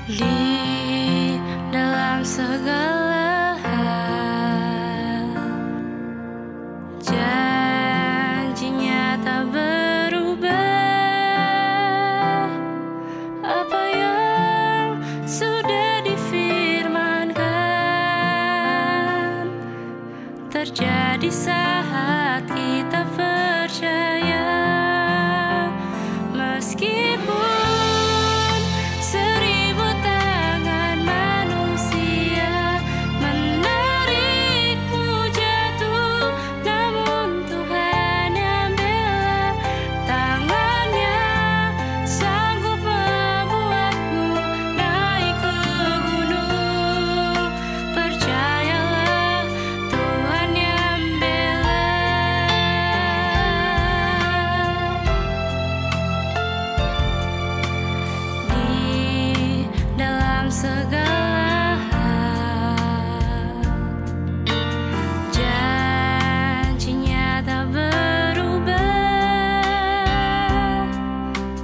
Di dalam segala hal, janjinya tak berubah. Apa yang sudah difirmankan terjadi saat kita percaya. Meskipun seribu tangan manusia menarikmu jatuh, namun Tuhan yang bela. Tangannya sanggup membuatmu naik ke gunung. Percayalah, Tuhan yang bela. Di dalam segala hal, janjinya tak berubah.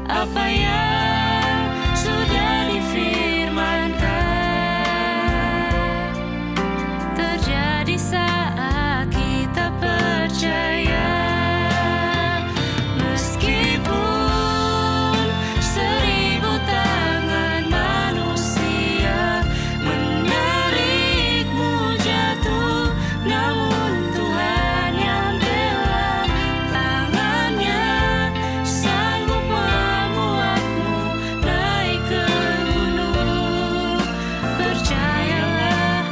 Apa yang sudah difirmankan terjadi saat kita percaya. Meskipun seribu tangan manusia menarikmu jatuh, namun Tuhan yang bela. Tangannya sanggup membuatmu naik ke gunung. Percayalah,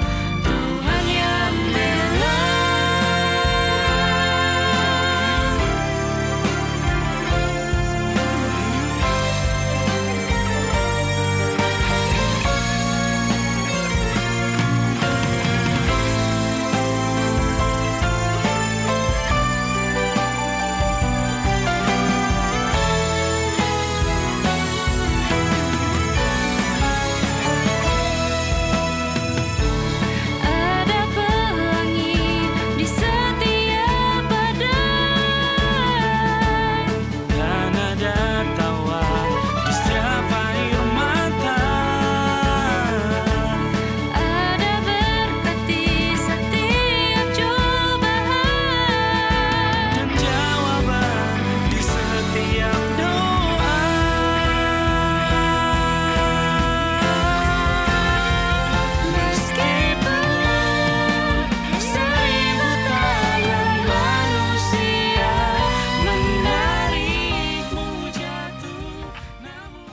Tuhan yang bela. Ada pelangi di setiap badai, Dan ada tawa di setiap air mata. ada berkat di setiap cobaan. Dan jawaban di setiap doa. Meskipun seribu tangan manusia menarikmu jatuh, namun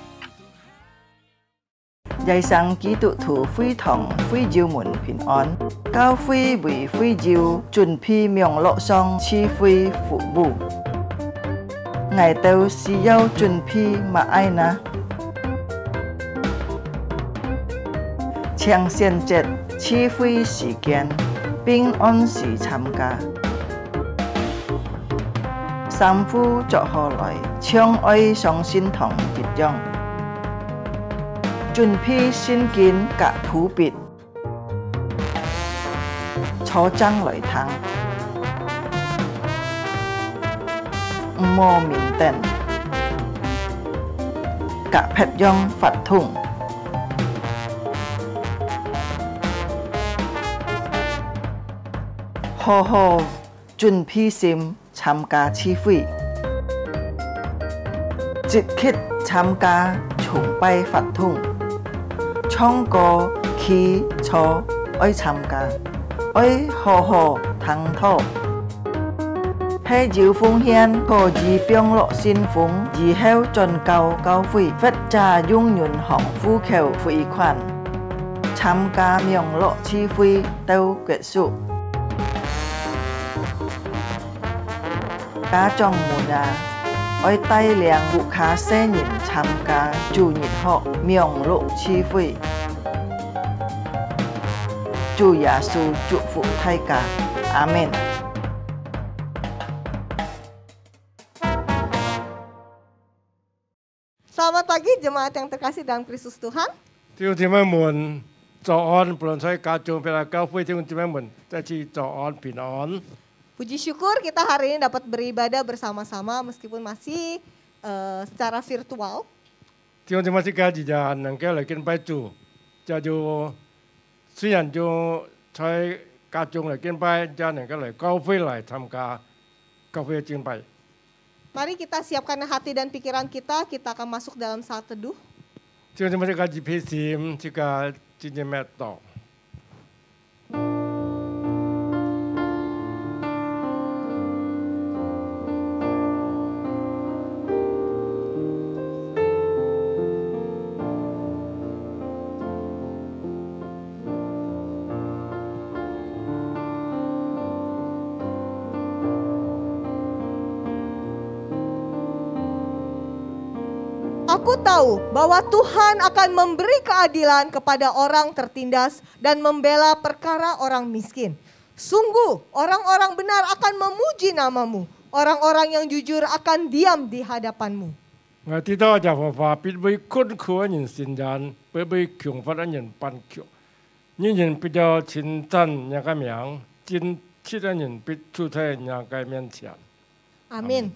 Giai sang ký tụ thủ phi thòng phi diêu muộn bình an, cao phi vì phi diêu chuẩn phi miệng lộ song chi phi phụ bù. Ngài tâu xì yêu chuẩn phi mà ai na. Chiang xiên chết chi phi sĩ kiến, bình an sĩ tham ca. Sam phu cho họ lại, chiang oi song xin thòng biệt dòng. Chuẩn phi xin kiến cả thú bịt, cho trăng lợi thắng. Mô mình tên, cả phép dòng phạt thùng. Hồ hồ, chuẩn phi sim tham ca chi phi. Dịch khít tham ca chung bay phạt thùng. Trong có khí cho ơi tham ca, ơi hồ hồ thắng thọ. Hay diệu phong hiên hồ dì biong lộ xin phúng, dì heo tròn cao cao phi, vết trà dung nhuận hỏng phu khều phi khoản. Tham ca miệng lộ chi phi tâu kết sụ. Cá trong mùa nhà, ôi tay liang vụ khá xe nhìn tham ca chủ nhịn họ miệng lộ chi phi. Chủ Giêsu chúc phúc thay cả. Amen. Selamat pagi jemaat yang terkasih dalam Kristus Tuhan. 弟兄姊妹們，早安！不論在家中，譬如教會弟兄姊妹們，再次早安平安。 Puji syukur kita hari ini dapat beribadah bersama-sama meskipun masih secara virtual. 弟兄姊妹，这家日日能够来敬拜主，这就虽然就在家中来敬拜，也能够来教会来参加教会敬拜。 Mari kita siapkan hati dan pikiran kita akan masuk dalam saat teduh. 弟兄姊妹，这个是配心，这个今天麦道。 Aku tahu bahwa Tuhan akan memberi keadilan kepada orang tertindas dan membela perkara orang miskin. Sungguh orang-orang benar akan memuji namamu. Orang-orang yang jujur akan diam di hadapanmu. 我知道就佛法必为困苦的人伸展，必为穷乏的人帮助。人人必要称赞人个名，真切的人必出在人个面前。 Amin.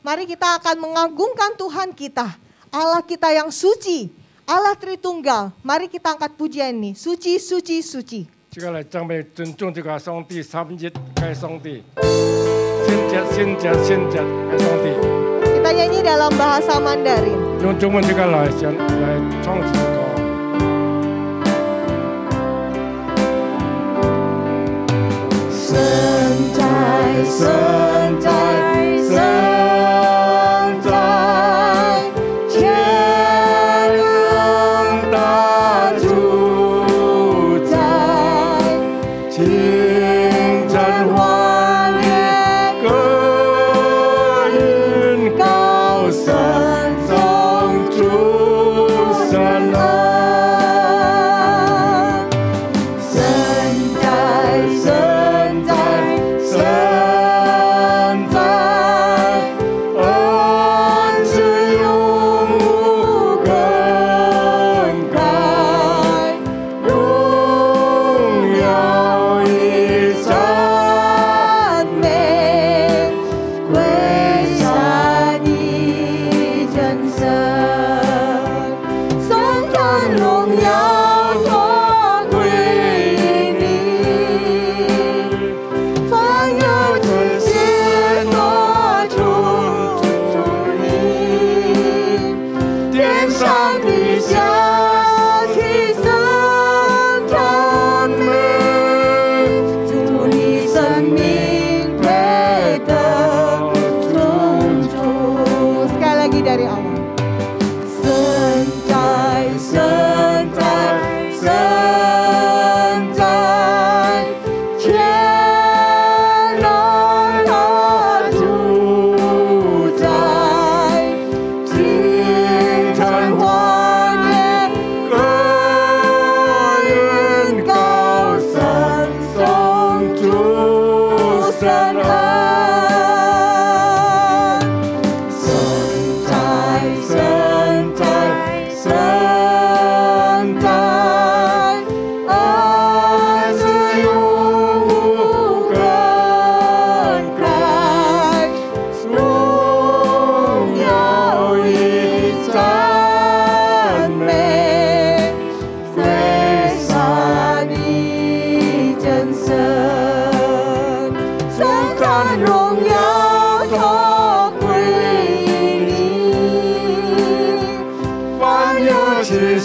Mari kita akan mengagungkan Tuhan kita. Allah kita yang suci, Allah Tritunggal. Mari kita angkat pujian ini, suci, suci, suci. 这个来赞美尊重这个上帝，三一该上帝，先接该上帝。 Kita nyanyi dalam bahasa Mandarin. 用中文这个来唱这个歌。 圣哉，圣哉，圣哉，天能大主宰，清晨欢乐，歌音高声，颂主神恩。 主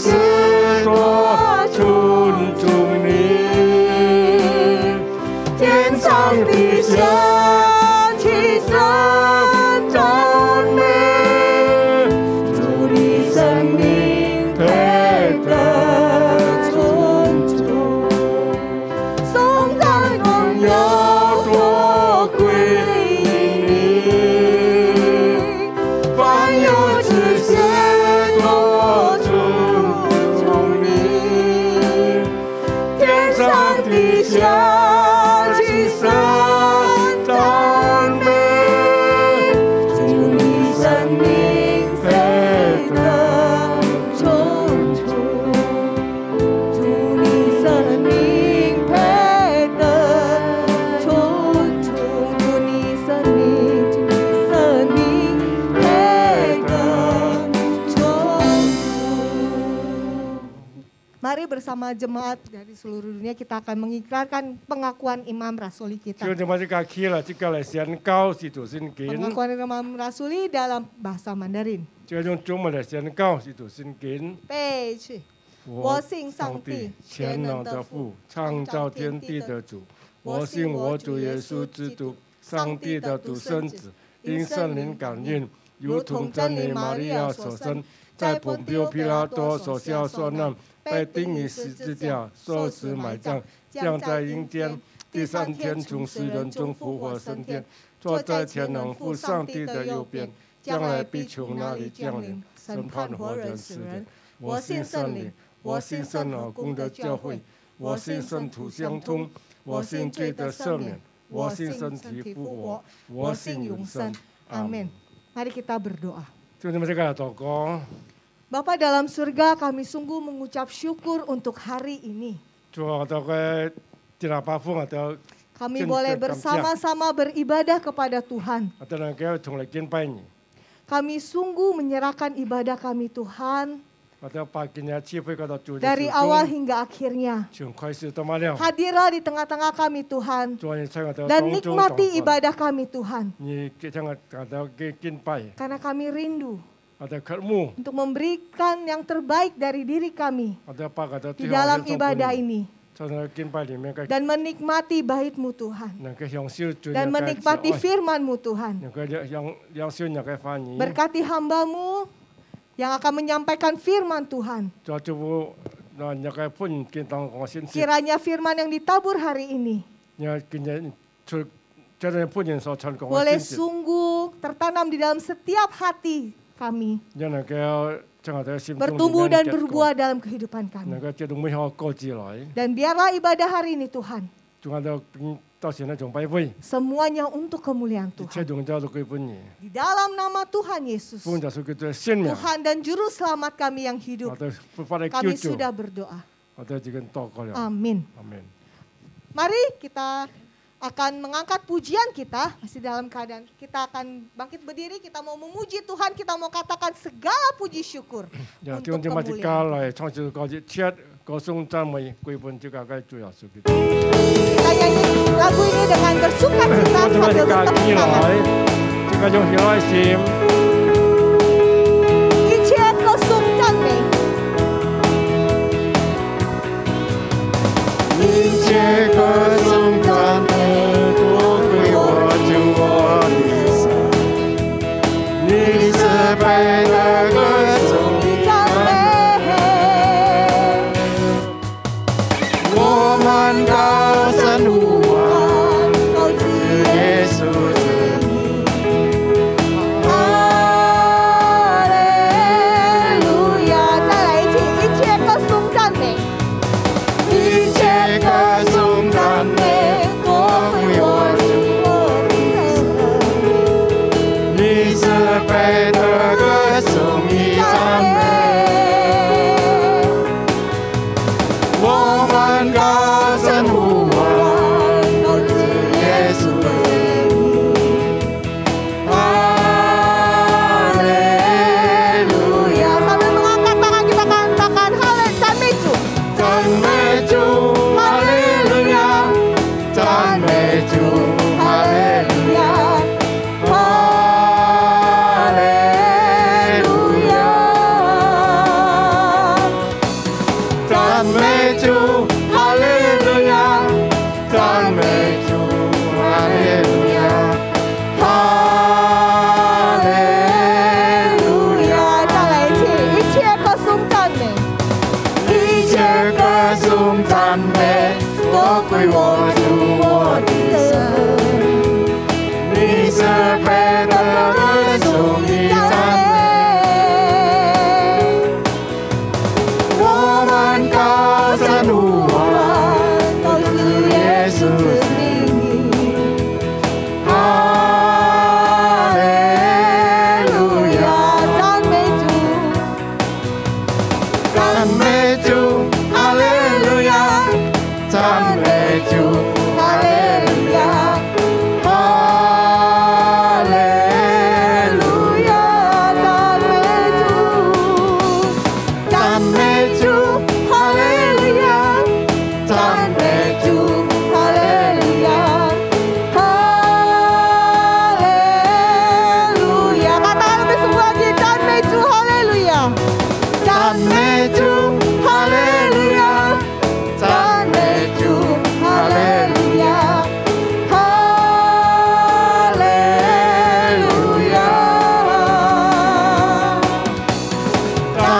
mari bersama jemaat dari seluruh dunia kita akan mengikrarkan pengakuan imam rasuli kita. 就點解即個起啦？即個嚟宣告使徒信經， Pengakuan imam rasuli dalam bahasa Mandarin. 即個用中文嚟宣告使徒信經。背去。我信上帝全能的父，創造天地的主。我信我主耶穌基督，上帝的獨生子，因聖靈感孕，如同真理瑪利亞所生，在本丟彼拉多所下受難，被釘於十字架，受死埋葬，降在陰間，第三天從死人中復活升天，坐在全能父上帝的右邊，將來必從那裡降臨，審判活人死人。我信聖靈。我信聖老公的教會，我信聖徒相通，我信罪的赦免，我信身體復活，我信永生。 Amin. Mari kita berdoa. Jadi mereka tokoh, Bapa dalam surga, kami sungguh mengucap syukur untuk hari ini. cuma tokoh tidak apapun atau Kami boleh bersama-sama beribadah kepada Tuhan. atau mereka cuma lagi ini, Kami sungguh menyerahkan ibadah kami Tuhan atau paginya cipu kata cuci. dari awal hingga akhirnya. Hadirlah di tengah-tengah kami Tuhan dan nikmati ibadah kami Tuhan. Karena kami rindu untuk memberikan yang terbaik dari diri kami di dalam ibadah ini. Dan menikmati bait-Mu Tuhan. Dan menikmati firman-Mu Tuhan. Berkati hamba-Mu yang akan menyampaikan firman Tuhan. Kiranya firman yang ditabur hari ini boleh sungguh tertanam di dalam setiap hati kami. Bertumbuh dan berbuah dalam kehidupan kami. Dan biarlah ibadah hari ini Tuhan, semuanya untuk kemuliaan Tuhan. Di dalam nama Tuhan Yesus, Tuhan dan Juru Selamat kami yang hidup, kami sudah berdoa. Amin. Mari kita akan mengangkat pujian kita, masih dalam keadaan kita akan bangkit berdiri, kita mau memuji Tuhan, kita mau katakan segala puji syukur untuk kemuliaan. Kita nyanyi lagu ini dengan bersuka-cita sambil bertepuk tangan. 一切歌颂赞美，一切歌颂赞美都归我主我的神，你慈悲的歌颂赞美，我们高声呼唤高举耶稣之名，阿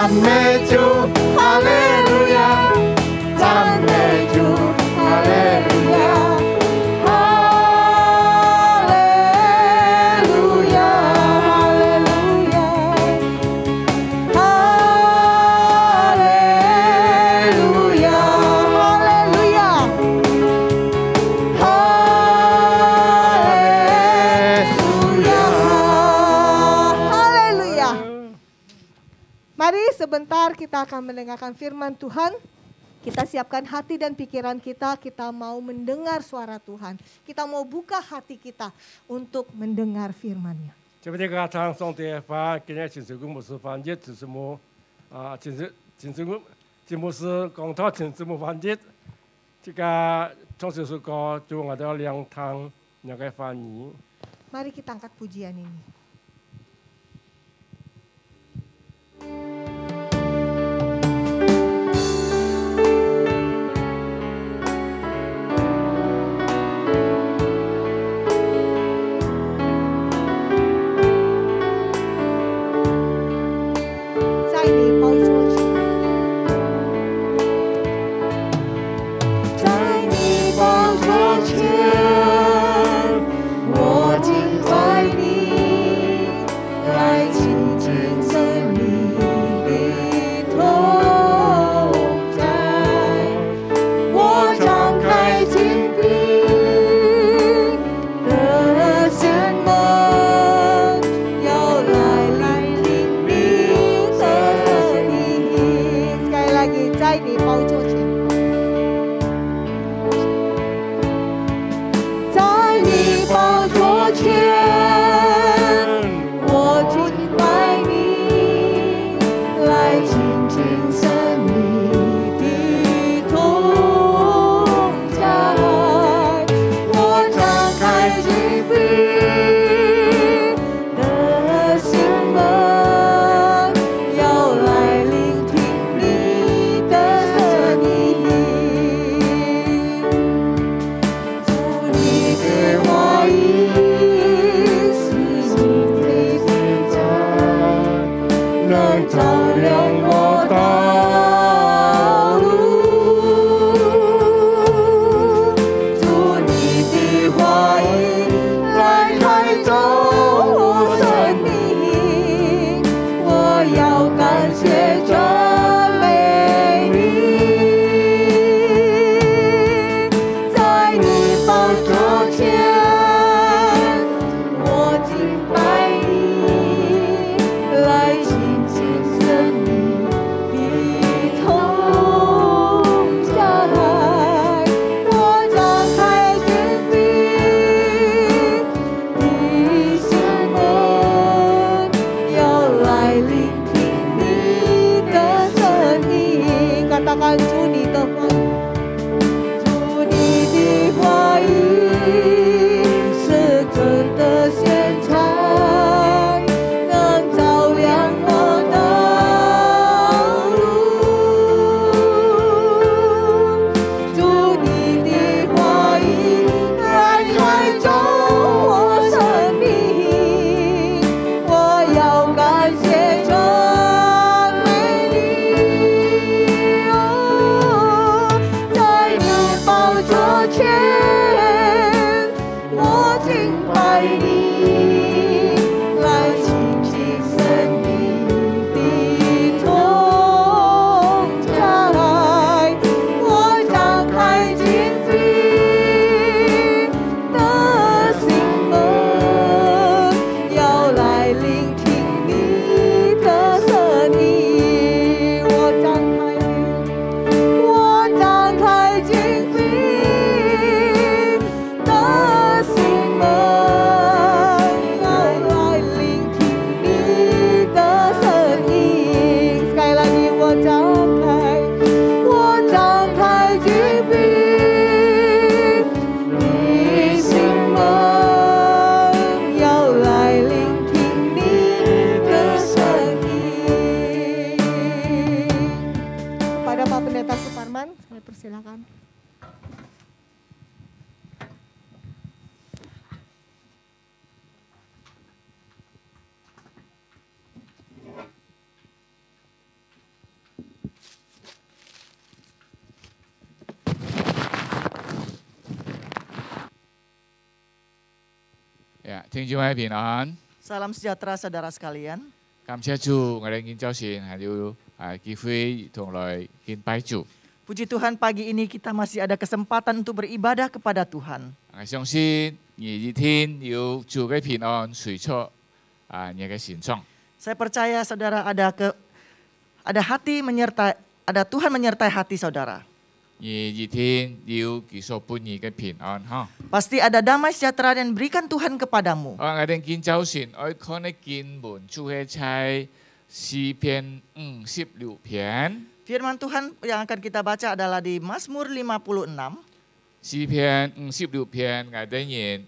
赞美主，哈利路亚，赞美主，哈利路亚，哈利路亚，哈利路亚，哈利路亚，哈利路亚，Haleluya. Mari sebentar kita akan mendengarkan firman Tuhan. Kita siapkan hati dan pikiran kita, kita mau mendengar suara Tuhan. Kita mau buka hati kita untuk mendengar firman-Nya. 这边这个唱诵的话，今天请主公牧师翻译，就是么请主牧师讲到请主牧翻译，这个从这首歌就我的两堂那个翻译。 Mari kita angkat pujian ini. 聽眾位平安， Salam sejahtera saudara sekalian. 感謝主，我哋見早前係要機會同來見拜主。 Puji Tuhan pagi ini kita masih ada kesempatan untuk beribadah kepada Tuhan. 我相信你一天有主嘅平安隨出你嘅心中。 Saya percaya saudara ada Tuhan menyertai hati saudara. 你一天有佢所本意嘅平安哈。 Pasti ada damai sejahtera yang diberikan Tuhan kepadamu. 我哋見早前我看你經文主係在詩篇56篇。 Firman Tuhan yang akan kita baca adalah di Mazmur 56. 詩篇56篇，我哋人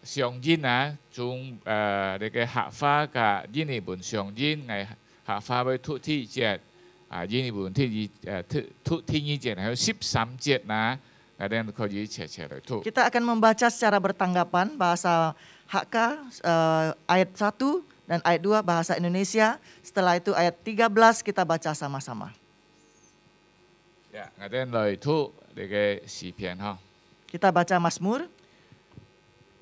上印從你嘅客家嘅印尼文上印，我客家會突天節印尼文突天節，還有13節我哋可以切嚟讀。 Kita akan membaca secara bertanggapan bahasa Hakka ayat 1 dan ayat 2 bahasa Indonesia. Setelah itu ayat 13 kita baca sama-sama. 我哋來讀你嘅詩篇哈。 Kita baca Mazmur.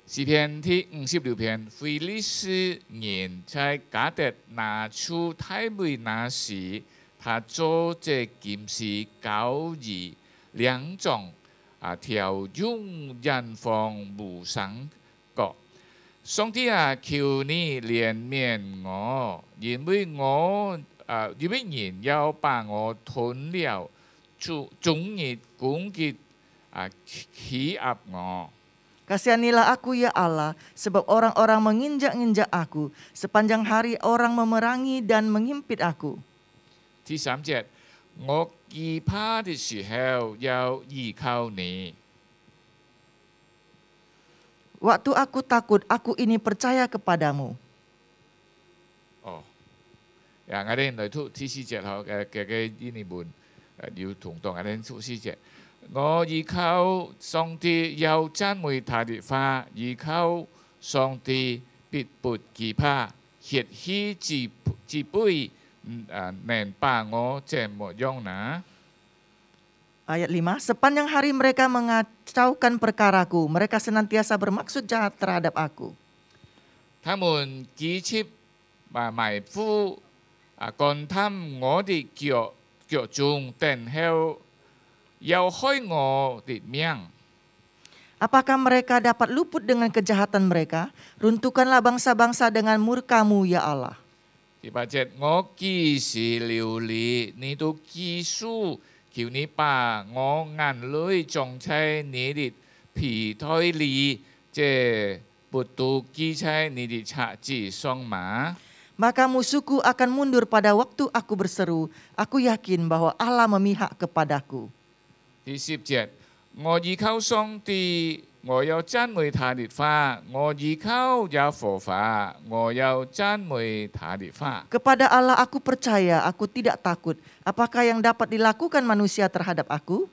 詩篇第56篇，非利士人在迦特拿出太妹那時，他做這金絲交易兩種條用人方無上國。上帝求你憐憫我，因為人要把我吞了，終日攻擊欺壓我。 Kasihanilah aku ya Allah, sebab orang-orang menginjak-injak aku. Sepanjang hari orang memerangi dan menghimpit aku. 第3節，我懼怕的時候要依靠你。 Waktu aku takut, aku ini percaya kepadamu. 我哋來讀第4節後嘅印尼文要同讀，我哋讀4節。 我依靠上帝，要讚美他的話；依靠上帝，必不懼怕。血氣之輩能把我怎麼樣呢？ Ayat 5, sepanjang hari mereka mengacaukan perkaraku, mereka senantiasa bermaksud jahat terhadap aku. 他們記設埋伏幹探我的腳蹤，等候要害我的命。 Apakah mereka dapat luput dengan kejahatan mereka? Runtuhkanlah bangsa-bangsa dengan murka-Mu ya Allah. 第8節，我既是流離，你都記數，求你把我眼淚裝在你的皮袋裡，這不都記在你的冊子上嗎？ Maka musuhku akan mundur pada waktu aku berseru. Aku yakin bahwa Allah memihak kepadaku. 第10節，我依靠上帝，我要讚美他的話；我依靠耶和華，我要讚美他的話。 Kepada Allah aku percaya, aku tidak takut. Apakah yang dapat dilakukan manusia terhadap aku?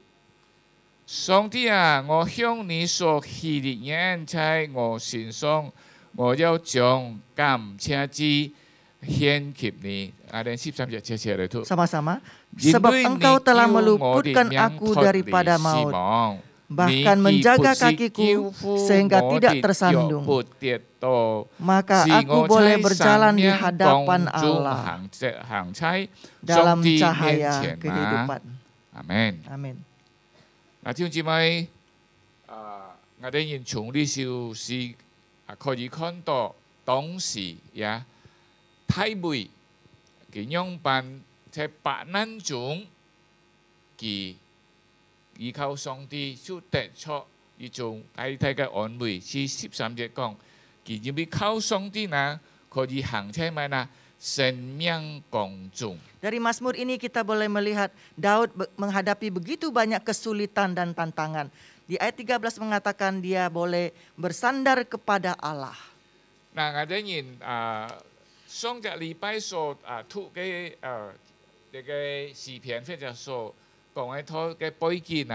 上帝我向你所起的恩在我身上，我要將感謝祭獻給你。Ada 13 節切嚟讀。 Sama-sama. Sebab engkau telah meluputkan aku daripada maut, bahkan menjaga kakiku sehingga tidak tersandung. Maka aku boleh berjalan di hadapan Allah dalam cahaya kehidupan. Amin. Amin. 弟兄姊妹，我哋現從呢小事可以看到當時太妹嘅樣板在百難中，佢依靠上帝就得出一種大嘅安慰。是13節講，佢因為靠上帝可以行在生命當中。 Dari Mazmur ini kita boleh melihat Daud menghadapi begitu banyak kesulitan dan tantangan. Di ayat 13 mengatakan dia boleh bersandar kepada Allah. 我哋人上個禮拜所讀嘅呢個視頻或者所講嘅套嘅背景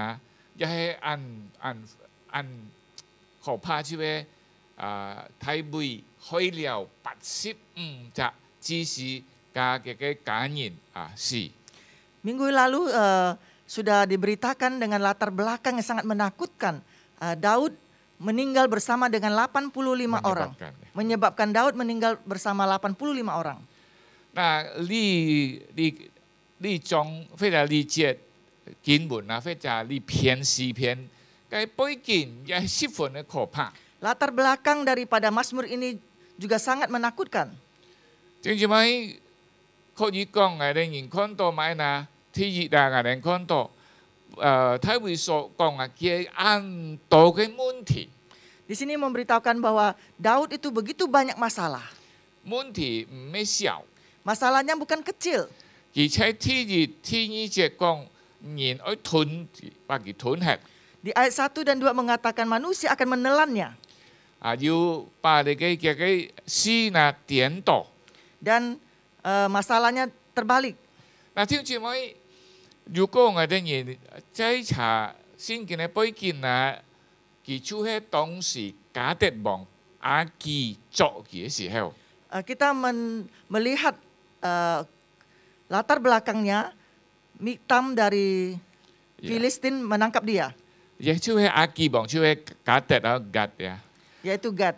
也係按可怕就係太妹開了85隻知識加嘅家人事。 Minggu lalu sudah diberitakan dengan latar belakang yang sangat menakutkan. Daud meninggal bersama dengan 85 orang. menyebabkan. Menyebabkan Daud meninggal bersama 85 orang. 那呢種非常呢節經文啊，或者呢篇詩篇，嘅背景也十分的可怕。 Latar belakang daripada Mazmur ini juga sangat menakutkan. 正因為可以講我哋人看到買那第一啊，我哋看到睇會所講啊嘅很多嘅問題， Di sini memberitahukan bahwa Daud itu begitu banyak masalah. 問題唔係小， Masalahnya bukan kecil. 而且第二節講人愛吞把佢吞吃。 Di ayat 1 dan 2 mengatakan manusia akan menelannya. 要把你嘅詩那顛倒。 Dan masalahnya terbalik. 嗱，聽住咪，如果我哋人再查聖經嘅背景啊，佢就係當時加德王亞基作嘅時候， Kita melihat latar belakangnya, Miktam dari Filistin menangkap dia, 亦就係亞基王，就係加德啊格呀。 yaitu Gad.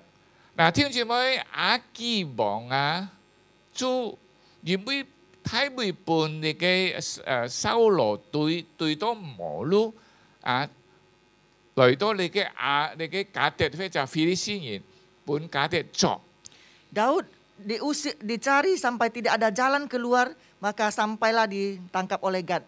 嗱，聽住咪亞基王啊，就因為太背叛你嘅掃羅對到摩路啊，來到你嘅加德或者菲利斯人本加德作。 Daud diusir, dicari sampai tidak ada jalan keluar, maka sampailah ditangkap oleh Gad.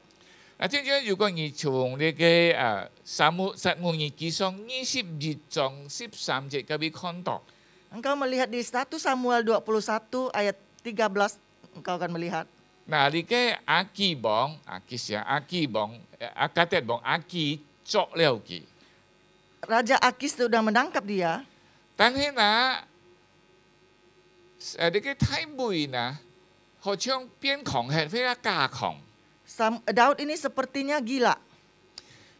嗱，聽住如果你從你嘅撒母耳記上22章13節嗰邊看到， Engkau melihat di 1 Samuel 21 ayat 13, engkau akan melihat. 嗱，你嘅亞基王其實亞基王加德王亞基作了佢， Raja Akis sudah menangkap dia, 但係嗱你嘅太妹嗱，好像變狂係非常加狂。 Daud ini sepertinya gila.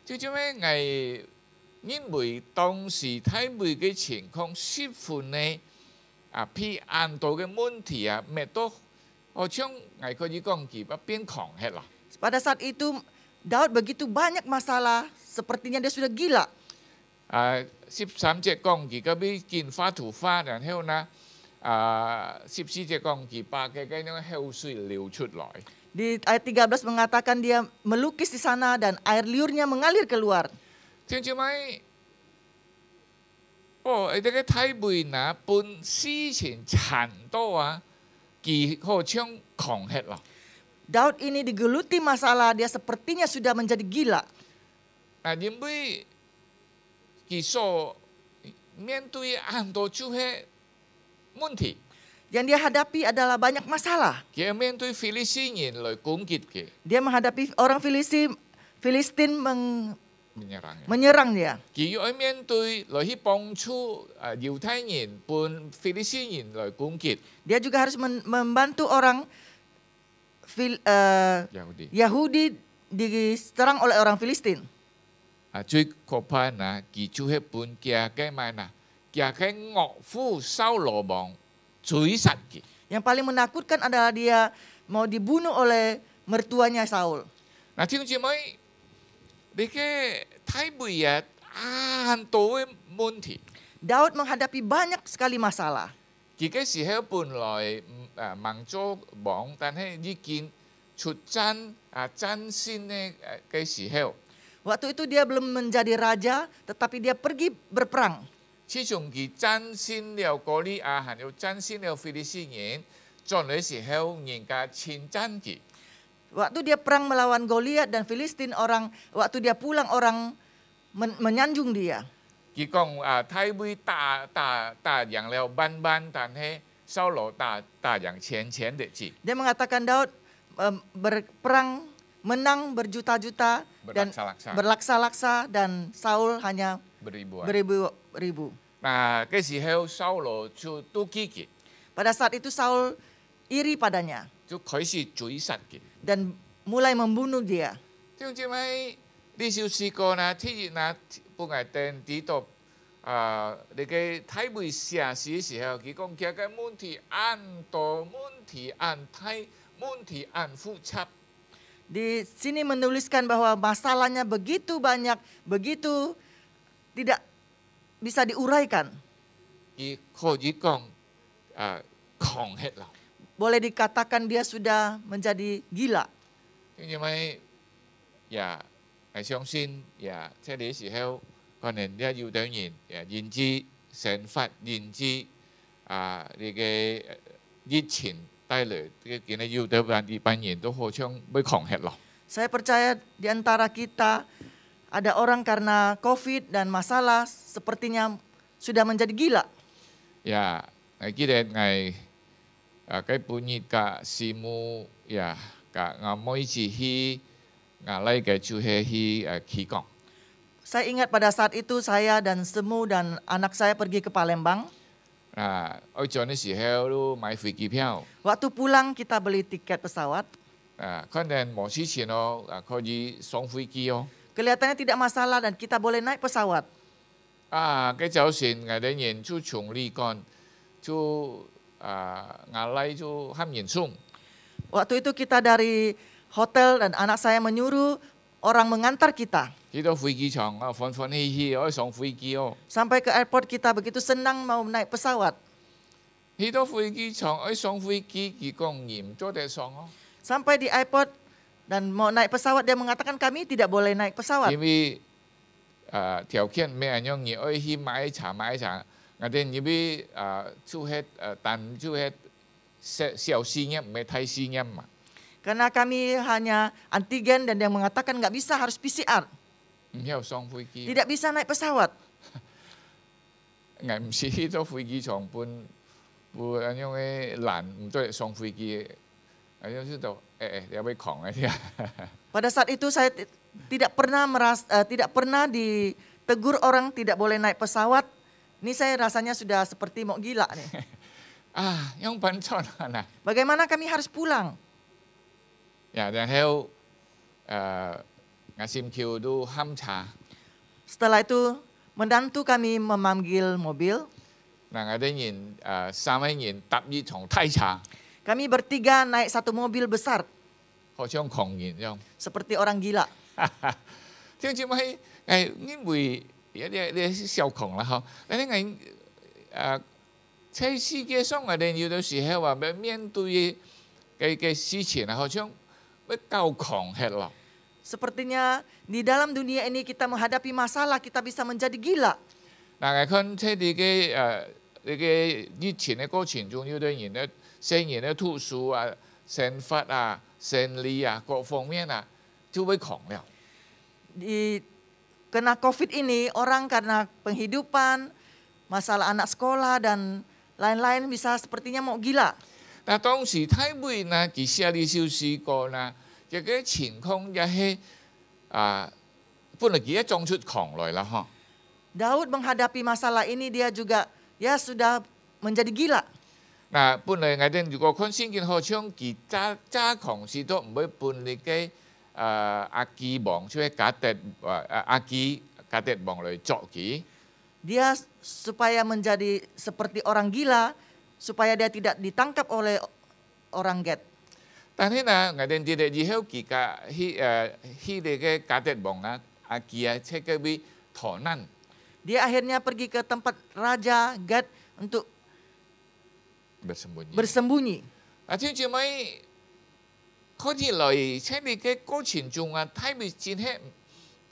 就做咩係因為當時太妹嘅情況十分呢被按到嘅問題啊，咩都好像係可以講佢變狂係啦。 Pada saat itu Daud begitu banyak masalah, sepertinya dia sudah gila. 13節講佢嗰邊見花土花，然後呢14節講佢把嘅嗰種口水流出來。 Di ayat 13 mengatakan dia melukis di sana dan air liurnya mengalir keluar. 聽住咪？你哋嘅太妹嗱，本事情殘多啊，佢好像狂吃啦。 Daud ini digeluti masalah, dia sepertinya sudah menjadi gila. 因為佢所面對很多就係問題， Yang dia hadapi adalah banyak masalah. 佢面對菲利斯人來攻擊佢， Dia menghadapi orang Filistin menyerang。 menyerang dia. 佢要面對來去幫助猶太人本菲利斯人來攻擊 Dia juga harus membantu orang Yahudi diserang oleh orang Filistin. 最可怕嗱，佢就係本家嘅咩嗱，家嘅岳父掃羅王追殺佢。 Yang paling menakutkan adalah dia mau dibunuh oleh mertuanya Saul. 嗱，聽住咪？你嘅太妹啊，很多嘅問題。 Daud menghadapi banyak sekali masalah. 佢嘅時候本來盲咗王，但係已經出戰先嘅時候， Waktu itu dia belum menjadi raja, tetapi dia pergi berperang. 自從佢戰先了哥利亞，還有戰先了菲利斯人，進嚟時候人家稱讚佢。 Waktu dia perang melawan Goliat dan Filistin, waktu dia pulang orang menyanjung dia. 佢講太妹打贏了班，但係掃羅打贏淺的字。 Dia mengatakan Daud berperang menang berjuta-juta dan berlaksa-laksa dan Saul hanya beribu-ribu. Nah, cái時候掃羅就妒忌佢， Pada saat itu Saul iri padanya 就開始追殺佢。 dan mulai membunuh dia. 弟兄姊妹，呢小試過啦，天熱啦，本來定知道你嘅太妹寫詩嘅時候，佢講佢嘅問題很多，問題很大，問題很複雜。 Di sini menuliskan bahwa masalahnya begitu banyak, begitu tidak bisa diuraikan. 佢可以講狂吃啦。 Boleh dikatakan dia sudah menjadi gila. 因為呀係相信呀，即係呢時候可能一要等人呀認知成法認知你嘅熱情帶來嘅見你要到一班人都好像會狂吃咯。 Saya percaya di antara kita ada orang karena COVID dan masalah sepertinya sudah menjadi gila. 呀，我記得我cái半日嘅師母呀，我每次去我嚟嘅就係去祈講。 Saya ingat pada saat itu saya dan Semu dan anak saya pergi ke Palembang. 我做嘅時候都買飛機票。 Waktu pulang kita beli tiket pesawat. 可能冇之前咯，可以上飛機哦。 Kelihatannya tidak masalah dan kita boleh naik pesawat. 佢就算我哋人就從呢幹，就我嚟就喊人送。 Waktu itu kita dari hotel dan anak saya menyuruh orang mengantar kita. 去到飛機場歡歡喜喜可以上飛機哦。 Sampai ke airport kita begitu senang mau naik pesawat. 去到飛機場可以上飛機，佢講嚴咗地上哦。 Sampai di airport dan mau naik pesawat dia mengatakan kami tidak boleh naik pesawat. 因為條件咩樣嘢可以去買茶，我哋因為就係但就係小試驗，唔係太試驗嘛。 Karena kami hanya antigen dan dia mengatakan nggak bisa harus PCR. 唔曉上飛機， Tidak bisa naik pesawat. 我唔是去到飛機場半咁樣嘅難，唔得上飛機。 Ayo sudah, dia berkong aja. Pada saat itu saya tidak pernah ditegur orang tidak boleh naik pesawat. Ini saya rasanya sudah seperti mau gila nih. Yang pancon nah. Bagaimana kami harus pulang? Ya, dan heo ngasim kiu du hamcha. Setelah itu menantu kami memanggil mobil. Nah, ada yin sama yin tap yi chong tai cha. Kami bertiga naik satu mobil besar. 好像狂人咁。 Seperti orang gila. 聽住咪因為你小窮啦嗬，你在世界上我哋有的時候話面對嘅事情好像會夠狂吃咯。 Sepertinya di dalam dunia ini kita menghadapi masalah, kita bisa menjadi gila. 嗱，我看喺你嘅以前嘅過程中，有啲人咧聖人嘅吐書神法神理各方面就會狂了。 Kena COVID ini, orang karena penghidupan, masalah anak sekolah dan lain-lain bisa sepertinya mau gila. 但當時太妹其實你小試過這個情況也係本來佢一裝出狂來啦嗬。 Daud menghadapi masalah ini dia juga sudah menjadi gila. 本來我哋如果看聖經好像佢揸狂士都唔會伴你嘅阿基王出去阿基加特王嚟作佢。 Dia supaya menjadi seperti orang gila, supaya dia tidak ditangkap oleh orang Gad. 但係我哋啲以後佢希你嘅加特王阿基出去俾逃難。 Dia akhirnya pergi ke tempat Raja Gad untuk bersembunyi. 聽住咪開始來喺你嘅過程中太未戰吃，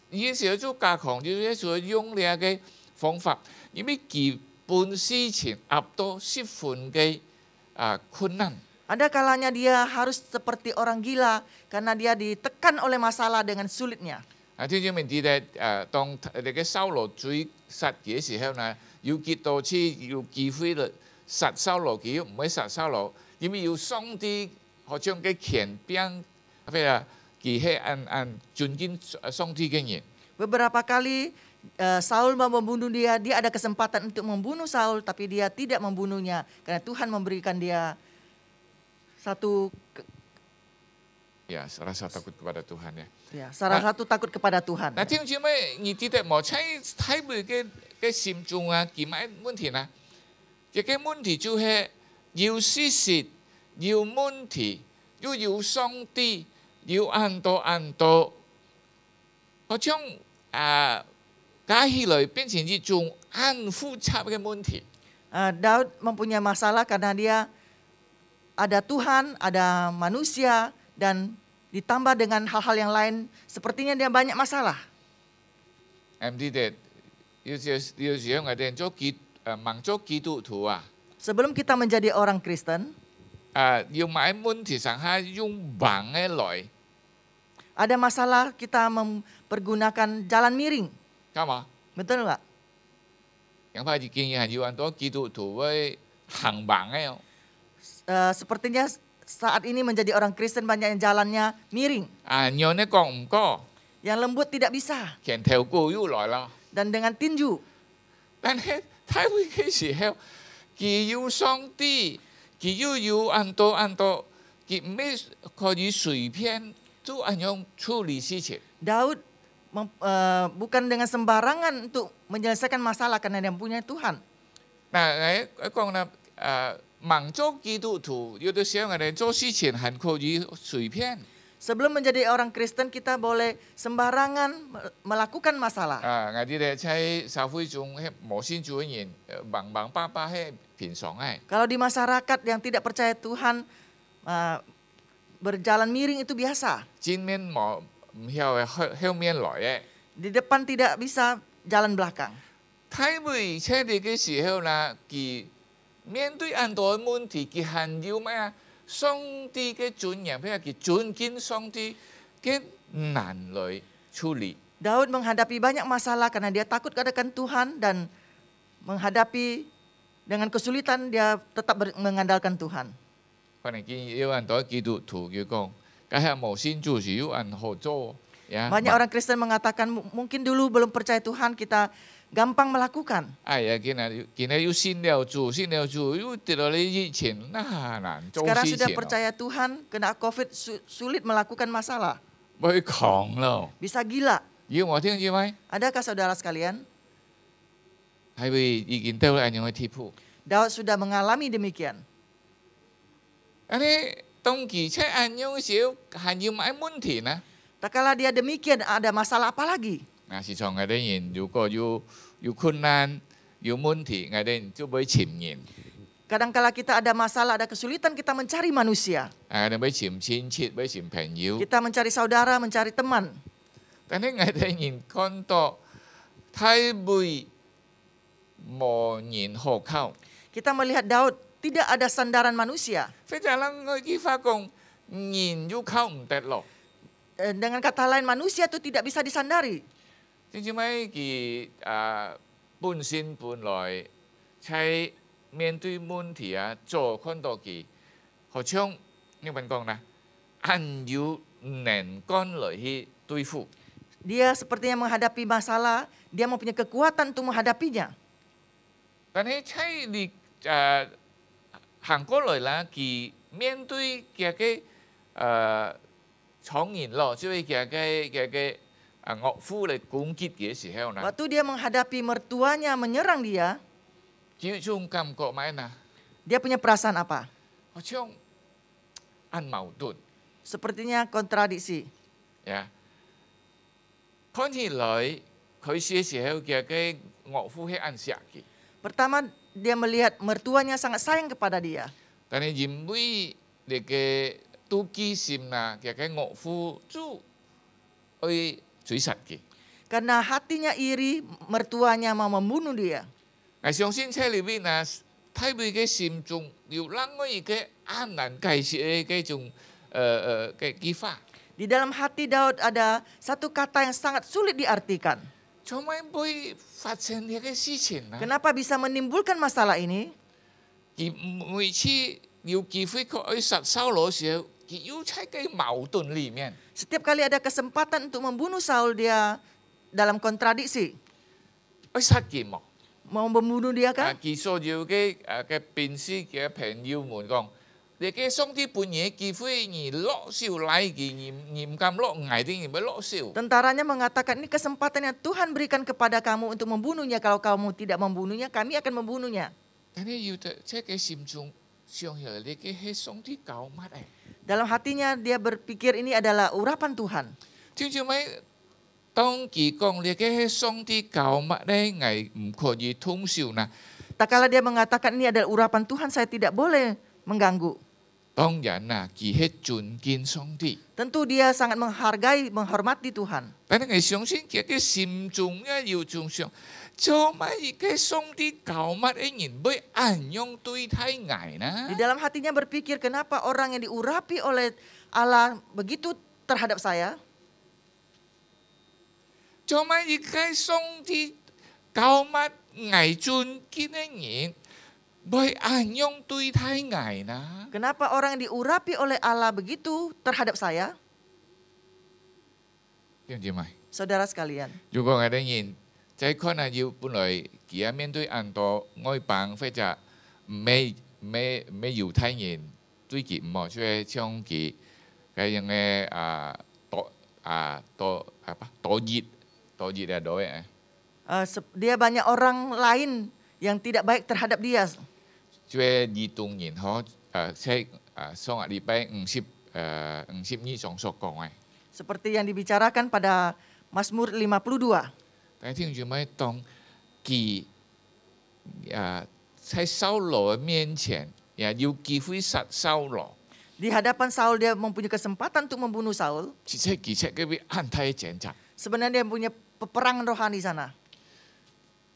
有時候做加強，有時候用你嘅方法，因為基本事情壓到十分嘅困難。 Ada kalanya dia harus seperti orang gila karena dia ditekan oleh masalah dengan sulitnya. 聽住咪啲咧當你嘅收羅追殺嘅時候要結到次要機會嚟殺收羅佢，唔會殺收羅，因為要上啲好像嘅權柄，譬如佢係按尊敬上啲嘅人。 Beberapa kali Saul mau membunuh dia, dia ada kesempatan untuk membunuh Saul, tapi dia tidak membunuhnya karena Tuhan memberikan dia satu rasa takut kepada Tuhan salah satu takut kepada Tuhan. 聽住咩？你啲冇睇佢嘅心中佢咩問題呢？一個問題就係要事實，要問題，要上帝，要按多，好像加起來變成一種很複雜嘅問題。 Daud mempunyai masalah karena dia ada Tuhan, ada manusia, dan ditambah dengan hal-hal yang lain, sepertinya dia banyak masalah.唔知道有時候我哋盲做基督徒啊， Sebelum kita menjadi orang Kristen, 要買問題上下用盲嘅來， ada masalah kita mempergunakan jalan miring. 啱嘛？ Betul nggak? 因為建議係要很多基督徒會行盲嘅。 Sepertinya saat ini menjadi orang Kristen banyak yang jalannya miring. 讓你講唔過， Yang lembut tidak bisa. 人條高要來啦。 Dan dengan tinju. 但係睇會嘅時候，佢要上帝，佢要按多，佢咩可以隨便都按樣處理事情。 Daud bukan dengan sembarangan untuk menyelesaikan masalah karena dia punya Tuhan. 嗱，我講啦，盲做基督徒，有的時候我哋做事情很可以隨便。 Sebelum menjadi orang Kristen kita boleh sembarangan melakukan masalah. 我哋咧喺社會中，無先做嘅人，盲巴巴係平常嘅。 Kalau di masyarakat yang tidak percaya Tuhan berjalan miring itu biasa. 前面冇唔曉嘅後面來嘅。 Di depan tidak bisa, jalan belakang. 睇會車你嘅時候啦，佢面對很多問題，佢很要咩啊？上帝嘅尊嚴，譬如佢尊敬上帝嘅難來處理。 Daud menghadapi banyak masalah karena dia takut akan Tuhan dan menghadapi dengan kesulitan dia tetap mengandalkan Tuhan. 可能見有很多基督徒佢講，梗係無先做是要人合作呀。 Banyak orang Kristen mengatakan mungkin dulu belum percaya Tuhan kita gampang melakukan. 哎呀，見要先了做，要跌落你以前那難做 Sekarang 事 sudah 情咯， percaya Tuhan, kena COVID sulit melakukan masalah. 會狂咯。 Bisa gila. 要我聽住咪？ Adakah saudara sekalian? 係會已經到人樣嘅地步。 Daud sudah mengalami demikian. 你當期出人樣嘅時候，係要買問題呢？ Tak kala dia demikian, ada masalah apa lagi? 時常我哋人如果有困難、有問題，我哋就會尋人， Kadangkala kita ada masalah, ada kesulitan, kita mencari manusia. 我哋會尋親戚，會尋朋友。 Kita mencari saudara, mencari teman. 但係我哋人看到太會無人可靠， Kita melihat Daud tidak ada sandaran manusia. 非常人我哋發講人要靠唔得咯。 Dengan kata lain, manusia itu tidak bisa disandari. 正正咪佢半先半來，喺面對問題啊，做看到佢好像英文講啦，很有能幹來去對付。 Dia sepertinya menghadapi masalah, dia mempunyai kekuatan untuk menghadapinya. 但係喺你行過來啦，佢面對嘅廠人咯，即係嘅惡夫嚟攻擊嘅時候啦， Waktu dia menghadapi mertuanya menyerang dia, 有種感覺咩呐？ dia punya perasaan apa? 好像很矛盾 Sepertinya kontradiksi. 呀。看起來佢嘅時候嘅惡夫係很錫嘅， Pertama, dia melihat mertuanya sangat sayang kepada dia. 但係因為你嘅妒忌心啦，嘅惡夫就會追殺嘅。 Karena hatinya iri, mertuanya mau membunuh dia. 我相信喺裏邊啊，睇佢嘅心中有另外一個很難解釋嘅種嘅激發。 Di dalam hati Daud ada satu kata yang sangat sulit diartikan. 做咩會發生呢個事情啊？ Kenapa bisa menimbulkan masalah ini? 佢每次有機會去殺掃羅時候，佢要喺個矛盾裡面。 Setiap kali ada kesempatan untuk membunuh Saul, dia dalam kontradiksi. 去殺佢冇？ Mau membunuh dia kan? 佢所有嘅辨識嘅朋友們講，你嘅上帝半夜機會而落少嚟嘅，而唔敢落危啲，而唔落少。 Tentaranya mengatakan ini kesempatan yang Tuhan berikan kepada kamu untuk membunuhnya. Kalau kamu tidak membunuhnya, kami akan membunuhnya. 但係要即係心中想起來，你嘅係上帝搞乜誒？ Dalam hatinya dia berpikir ini adalah urapan Tuhan. 聽住咪當佢講你嘅上帝教乜咧，係唔可以通宵呐。 Tak kala dia mengatakan ini adalah urapan Tuhan, saya tidak boleh mengganggu. 當然啦，佢係尊敬上帝。 Tentu dia sangat menghargai, menghormati Tuhan. 但係我相信佢嘅心中咧要中上，做乜嘅上帝教乜嘅人會咁樣對待我呢 Di？dalam hatinya berpikir, kenapa orang yang diurapi oleh Allah begitu terhadap saya? 做乜嘅上帝教乜我尊敬嘅人會咁樣對待我呢？ Kenapa orang yang diurapi oleh Allah begitu terhadap saya? 弟兄姊妹， Saudara sekalian, 如果我哋人在可能要本來佢啊面對很多外邦或者ไม่猶太人對佢唔好，所以像佢嘅樣嘅多熱啊多嘅， dia banyak orang lain yang tidak baik terhadap dia. 所以兒童人可即上個禮拜52上所講嘅。 Seperti yang dibicarakan pada Mazmur 52. 但係聽住咪當佢在掃羅面前，也有機會殺掃羅， Di hadapan Saul dia mempunyai kesempatan untuk membunuh Saul. 而且佢會安泰戰爭。 Sebenarnya dia punya peperangan rohani sana.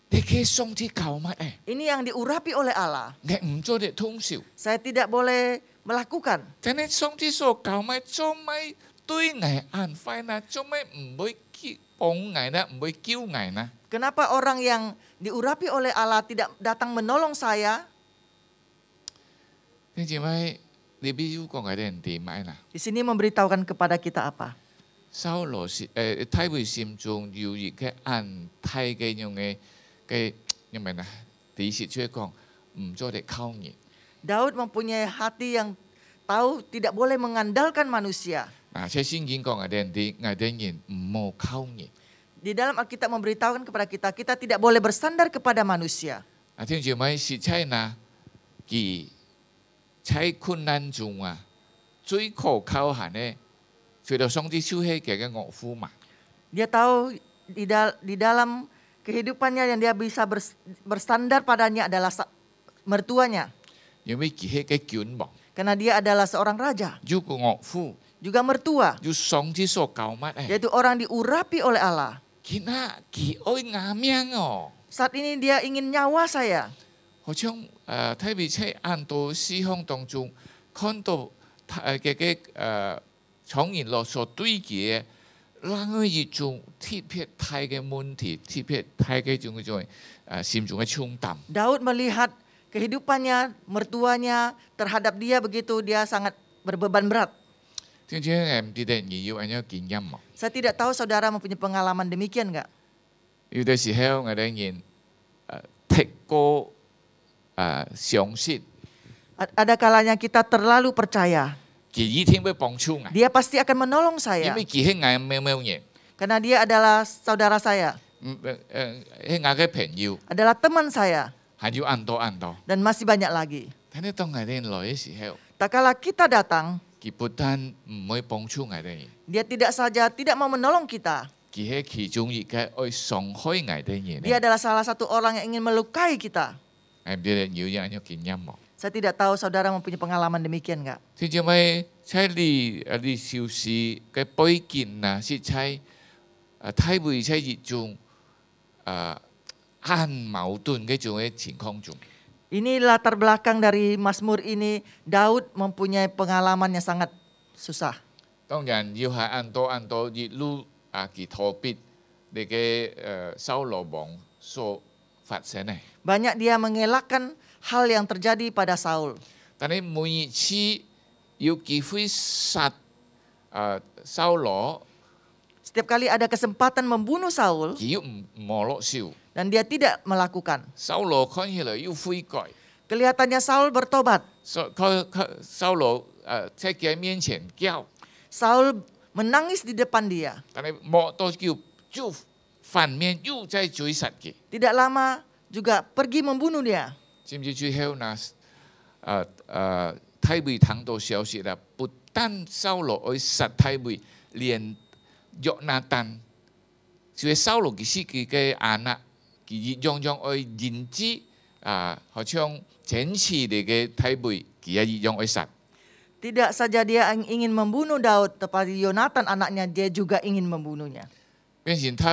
你嘅上帝教乜誒？ Ini yang diurapi oleh Allah. 你唔做啲通宵， Saya tidak boleh melakukan. 但係上帝所教乜做乜對我安快呢？做乜唔會幫我呢？唔會救我呢？ Kenapa orang yang diurapi oleh Allah tidak datang menolong saya? 你知咪？你必須講嘅人點乜啦？ Di sini memberitahukan kepada kita apa? 掃羅是太會心中有一個安泰嘅樣嘅因為呢，第一次出講唔做啲靠人。 Daud mempunyai hati yang tahu tidak boleh mengandalkan manusia. 嗱，即係聖經講嘅人唔好靠人。 Di dalam Alkitab memberitahukan kepada kita, kita tidak boleh bersandar kepada manusia. 啊，聽住咪是在那佢在困難中啊，最可靠係呢，除咗上帝手係嘅岳父嘛。 Dia tahu di dalam kehidupannya yang dia bisa bersandar padanya adalah mertuanya. 因為佢係嘅君王， Karena dia adalah seorang raja, 有個岳父， juga mertua, 有上帝所教乜誒？ yaitu orang diurapi oleh Allah. 佢愛我命哦， Saat ini dia ingin nyawa saya. 好像特別喺安度思想當中看到嘅從人落所對嘅，讓佢一種特別大嘅問題，特別大嘅種心中嘅重擔。 Daud melihat kehidupannya, mertuanya terhadap dia begitu, dia sangat berbeban berat. 聽住唔知道你有咁樣經驗冇？ Saya tidak tahu saudara mempunyai pengalaman demikian enggak? 有啲時候我哋人太過相信， Ada kalanya kita terlalu percaya. 佢一定會幫助我， Dia pasti akan menolong 因 saya. 為佢係我喵喵人， Karena dia adalah saudara saya, 係我嘅朋友， adalah teman saya, 還有很多很多。 dan masih banyak lagi. 但係當我哋來嘅時候， Tak kala kita datang, 佢不但唔會幫助我哋， dia tidak saja tidak mau menolong kita. 佢係其中一個愛傷害我哋人。 Dia adalah salah satu orang yang ingin melukai kita. 唔知道有咁樣經驗冇？ Saya tidak tahu saudara mempunyai pengalaman demikian enggak? 聽住咪在你小時嘅背景啊，是在太會在一種很矛盾嘅種嘅情況中。 Ini latar belakang dari Mazmur ini. Daud mempunyai pengalaman yang sangat susah. 當然要係按多一路佢逃避你嘅掃羅王所發生嘅。 Banyak dia mengelakkan hal yang terjadi pada Saul. 但係每一次有機會殺掃羅， Setiap kali ada kesempatan membunuh Saul 佢唔冇落手。 dan dia tidak melakukan. 掃羅看起來要悔改， Kelihatannya Saul bertobat. 掃羅在佢面前叫， Saul menangis di depan dia. 但係冇多久就反面又在追殺佢。 Tidak lama juga pergi membunuh dia. 知唔知最後呢？太尉聽到消息啦，不但掃羅愛殺太尉，連約拿單所以掃羅其實佢嘅anak，佢用愛人質好像展示你嘅體會，佢也用愛殺。 Tidak saja dia ingin membunuh Daud, tetapi Yonatan anaknya dia juga ingin membunuhnya. 變成體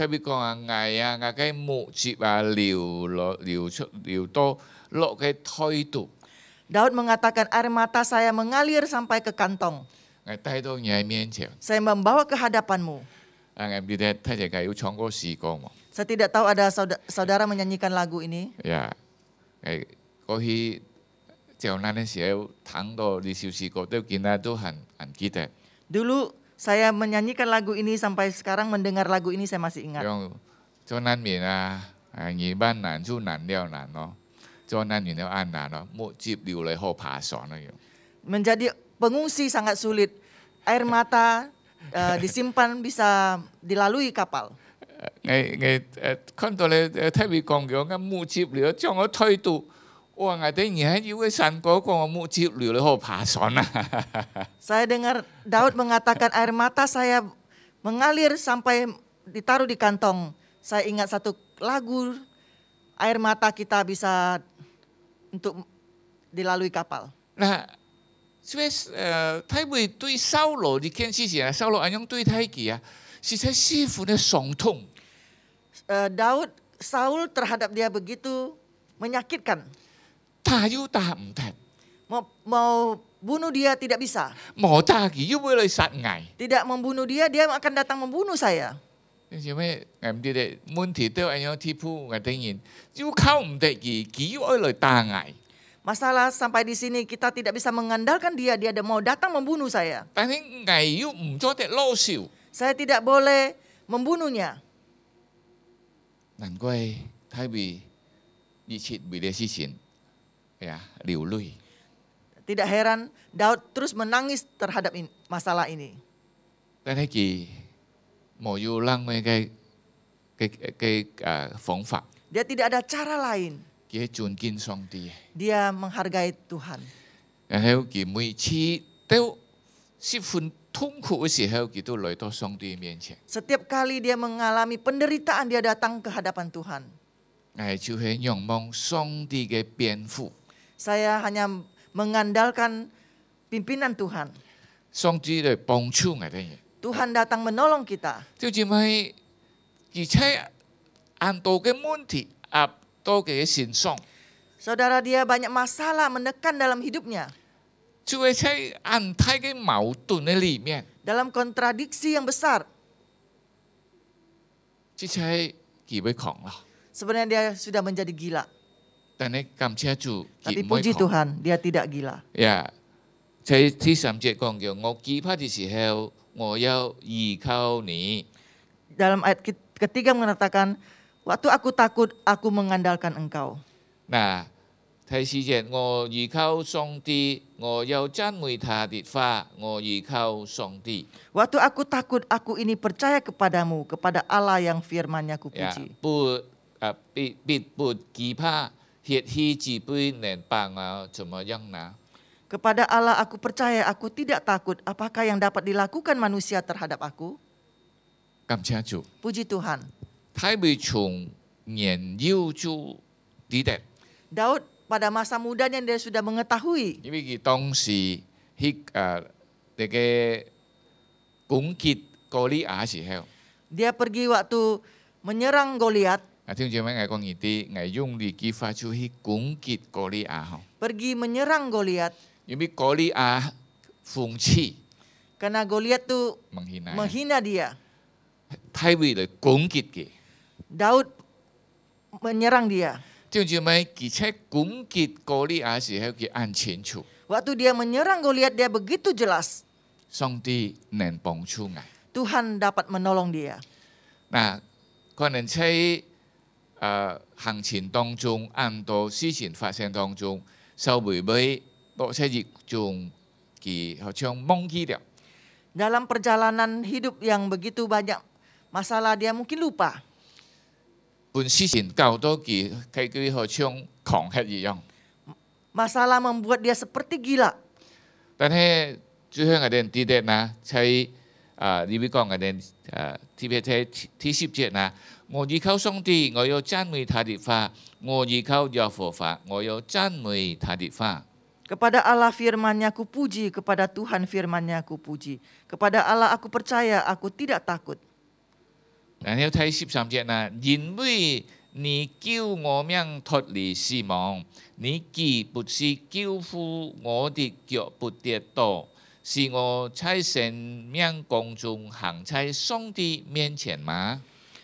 會講我嘅目接流到落嘅態度， Daud mengatakan air mata saya mengalir sampai ke kantong. 我帶到你面前。 Saya membawa ke hadapanmu. 我唔記得睇隻有唱過詩歌嘛？ Saya tidak tahu ada saudara menyanyikan lagu ini. 呀，過去就那陣時候聽到呢首詩歌，都見到都很記得。 Dulu saya menyanyikan lagu ini sampai sekarang mendengar lagu ini saya masih ingat. 用做難免二班難就難了難咯，做難免了安難咯，冇接流嚟好爬上那樣。 Menjadi pengungsi sangat sulit. Air mata disimpan bisa dilalui kapal. 看到你睇佢講嘅，我冇接流將我推到，哇！我哋而家要嘅神嗰個我冇接流嚟好爬上啦。 Saya dengar Daud mengatakan air mata saya mengalir sampai ditaruh di kantong. Saya ingat satu lagu, air mata kita bisa untuk dilalui kapal. 嗱，所以睇會對掃羅呢件事情啊，掃羅安樣對睇佢啊，是在師傅嘅傷痛。 Saul terhadap dia begitu menyakitkan. 打要打唔得， Mau bunuh dia tidak bisa. 冇打佢要會嚟殺危。 Tidak membunuh dia, dia akan datang membunuh saya. 因為我唔知咧，問題都安樣貼鋪，我當然要靠唔得佢要嚟打危。 Masalah sampai di sini kita tidak bisa mengandalkan dia, dia mau datang membunuh saya. 但係危要唔做得攞笑， Saya tidak boleh membunuhnya. 難怪睇會以前為呢事情，流淚。 Tidak heran Daud terus menangis terhadap masalah ini. 但係佢冇要讓嘅方法， Dia tidak ada cara lain. 佢尊敬上帝。 Dia menghargai Tuhan. 然後佢每次都十分痛苦嘅時候，佢都來到上帝面前。 Setiap kali dia mengalami penderitaan, dia datang ke hadapan Tuhan. 係就係仰望上帝嘅鞭咐， Saya hanya mengandalkan pimpinan Tuhan. 上帝嚟幫助我哋。 Tuhan datang menolong kita. 就係咪而且按到嘅問題多嘅線上， Saudara, dia banyak masalah menekan dalam hidupnya. 就係喺按太嘅矛盾嘅裡面， Dalam kontradiksi yang besar. 即係佢會狂啦。 Sebenarnya dia sudah menjadi gila. 但係感謝主， Tapi 佢唔會 puji 狂。 Tuhan, dia tidak gila. 呀，喺第三節講叫我懼怕嘅時候，我要依靠你。 Dalam ayat ketiga mengatakan, waktu aku takut, aku mengandalkan engkau. 嗱，第四節我依靠上帝，我要讚美他的話，我依靠上帝。 Waktu aku takut, aku ini percaya kepadamu, kepada Allah yang firman-Nya 呀 kupuji. 必不懼怕，血氣自卑能幫我怎麼樣呢？ Kepada Allah aku percaya, aku tidak takut. Apakah yang dapat dilakukan manusia terhadap aku? 感謝主， Puji Tuhan. 他會從年幼就知道， Daud pada masa mudanya dia sudah mengetahui. 因為佢當時那個攻擊歌利亞時候， Dia pergi waktu menyerang Goliat, 聽住咩？我講呢啲，我用呢句話就去攻擊歌利亞。 pergi menyerang Goliat. 因為歌利亞諷刺 Karena Goliat tuh menghina， menghina dia. 他會嚟攻擊佢。 Daud menyerang dia. 聽住咩？而且攻擊歌利亞時候，佢按清楚， Waktu dia menyerang Goliat, dia begitu jelas. 上帝能幫助我。 Tuhan dapat menolong dia. 嗱，可能喺行程當中，按到事情發生當中，受會唔會落車熱中，佢好像忘記了。 Dalam perjalanan hidup yang begitu banyak masalah, dia mungkin lupa. 本事情搞到佢好像狂吃一樣。 Masalah membuat dia seperti gila. 但係最後我哋記得啦，喺呢邊講嘅特別係第10節啦。我依靠上帝，我要讚美他的法；我依靠耶和華，我要讚美他的法。 Kepada Allah firman-Nya ku puji, kepada Tuhan firman-Nya ku puji. Kepada Allah aku percaya, aku tidak takut. 然後睇13節啦，因為你救我命脱離死亡，你既不是救護我的腳不跌倒，是我在生命宮中行在上帝面前嗎？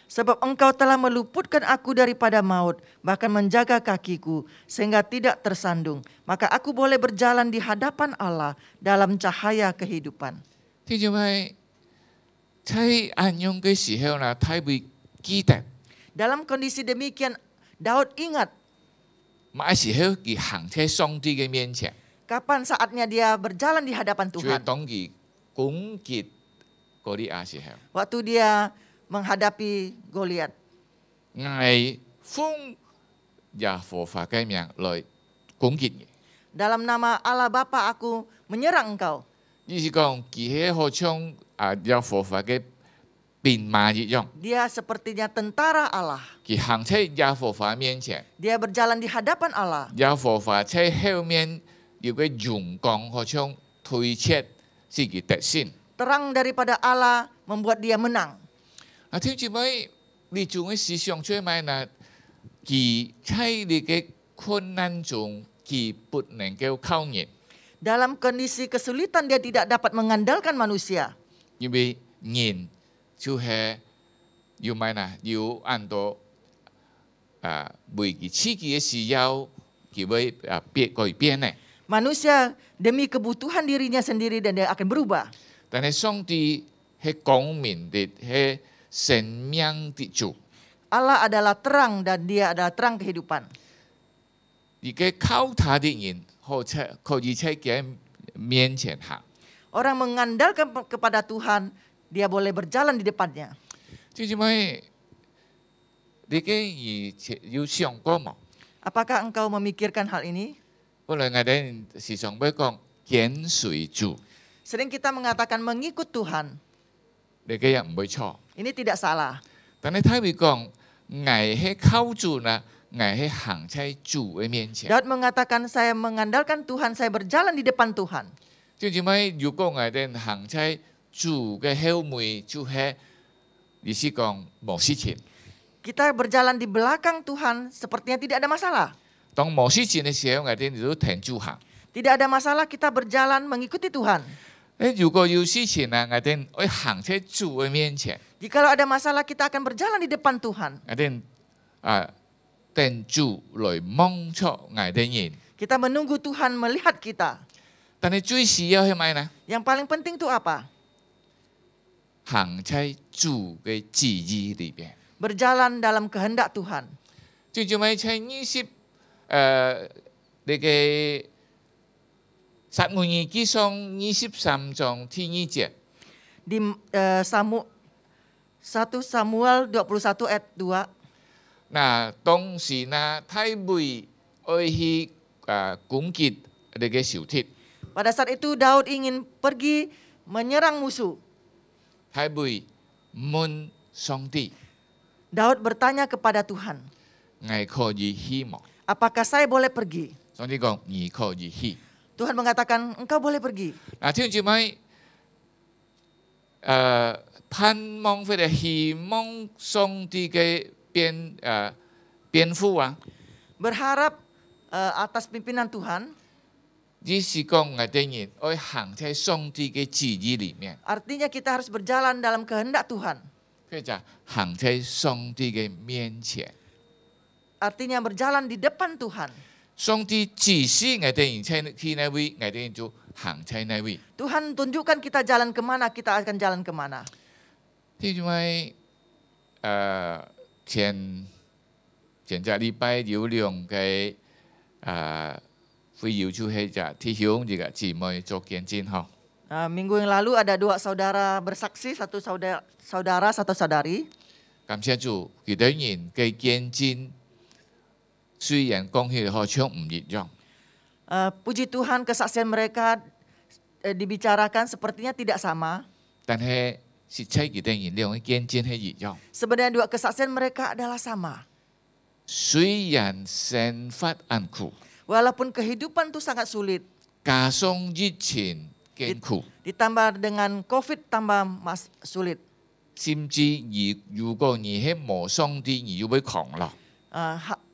Sebab engkau telah meluputkan aku daripada maut, bahkan menjaga kakiku, sehingga tidak tersandung. Maka aku boleh berjalan di hadapan Allah dalam cahaya kehidupan. 聽住咪在安用嘅時候啦，他會記得， Dalam kondisi demikian, Daud ingat 乜時候佢行在上帝嘅面前， kapan saatnya dia berjalan di hadapan 就係 Tuhan. 當佢攻擊嗰啲亞時候， Waktu dia menghadapi Goliat. 係奉耶和華嘅名來攻擊嘅。 Dalam nama Allah Bapa aku menyerang engkau. 意思講，佢係好像耶和華嘅兵馬一樣， Dia sepertinya tentara Allah. 佢行在耶和華面前， Dia berjalan di hadapan Allah. 耶和華在後面有個陽光，好像推切自己得勝。 Terang daripada Allah membuat dia menang. 啊，聽住咪，你做嘅思想最咪嗱，佢喺你嘅困難中，佢不能夠靠人， Dalam kondisi kesulitan dia tidak dapat mengandalkan manusia. 因為人就係要咪嗱，要按照為佢自己嘅需要，佢會改變嘅。 Manusia demi kebutuhan dirinya sendiri dan dia akan berubah. 但係上帝係光明的，係生命的主。 Allah adalah terang dan dia adalah terang kehidupan. 而家靠他的人，可以在佢面前行。 Orang mengandalkan kepada Tuhan, dia boleh berjalan di depannya. 即係咪？你有想過冇？ Apakah engkau memikirkan hal ini? 本來我哋時常會講跟隨主， Sering kita mengatakan mengikut Tuhan. 你嘅人唔會錯。 Ini tidak salah. 但係睇會講，我係靠主啦，我係行在主嘅面前。 Daud mengatakan saya mengandalkan Tuhan, saya berjalan di depan Tuhan. 即係咪？如果我哋行在主嘅後面，就係意思講冇事情。 Kita berjalan di belakang Tuhan sepertinya tidak ada masalah. 當冇事情嘅時候，我哋就停住行。 Tidak ada masalah kita berjalan mengikuti Tuhan. 如果有事情啊，我哋會行在主嘅面前， Jikalau ada masalah kita akan berjalan di depan Tuhan. 我哋等主來幫助我哋人。 Kita menunggu Tuhan melihat kita. 但係最需要係咩呢？ Yang paling penting itu apa? 行在主嘅旨意裏邊。 Berjalan dalam kehendak Tuhan. 最主要在你嘅撒母耳記上23章第2節。 Di 1 Samuel 21 ayat 2. 嗱，當時呢，太妹愛去攻擊你嘅仇敵， Pada saat itu Daud ingin pergi menyerang musuh. 太妹問上帝， Daud bertanya kepada Tuhan, 我可以去嗎？ apakah saya boleh pergi? 上帝講你可以去。 Tuhan mengatakan engkau boleh pergi. 嗱，聽住咪？盼望或者希望上帝嘅吩咐啊， Berharap atas pimpinan Tuhan. 意思講我哋人愛行在上帝嘅旨意裏面， Artinya kita harus berjalan dalam kehendak Tuhan. 佢就行在上帝嘅面前。 Artinya berjalan di depan Tuhan. 上帝指示我哋人去那位，我哋人就行在那位。 Tuhan tunjukkan kita jalan kemana, kita akan jalan kemana. 因為前個禮拜有兩個會友就係就弟兄這個姊妹做見證嗬。 Minggu yang lalu ada 2 saudara bersaksi, 1 saudara, 1 saudari. 感謝主，佢哋人嘅見證雖然講起好像唔一樣， Puji Tuhan kesaksian mereka dibicarakan sepertinya tidak sama. 但係實際佢哋兩個見證係一樣。 Sebenarnya dua kesaksian mereka adalah sama. 雖然生活艱苦， Walaupun kehidupan itu sangat sulit, 加上疫情艱苦， ditambah dengan COVID tambah sulit. 甚至如果你係冇上帝，你就會狂啦。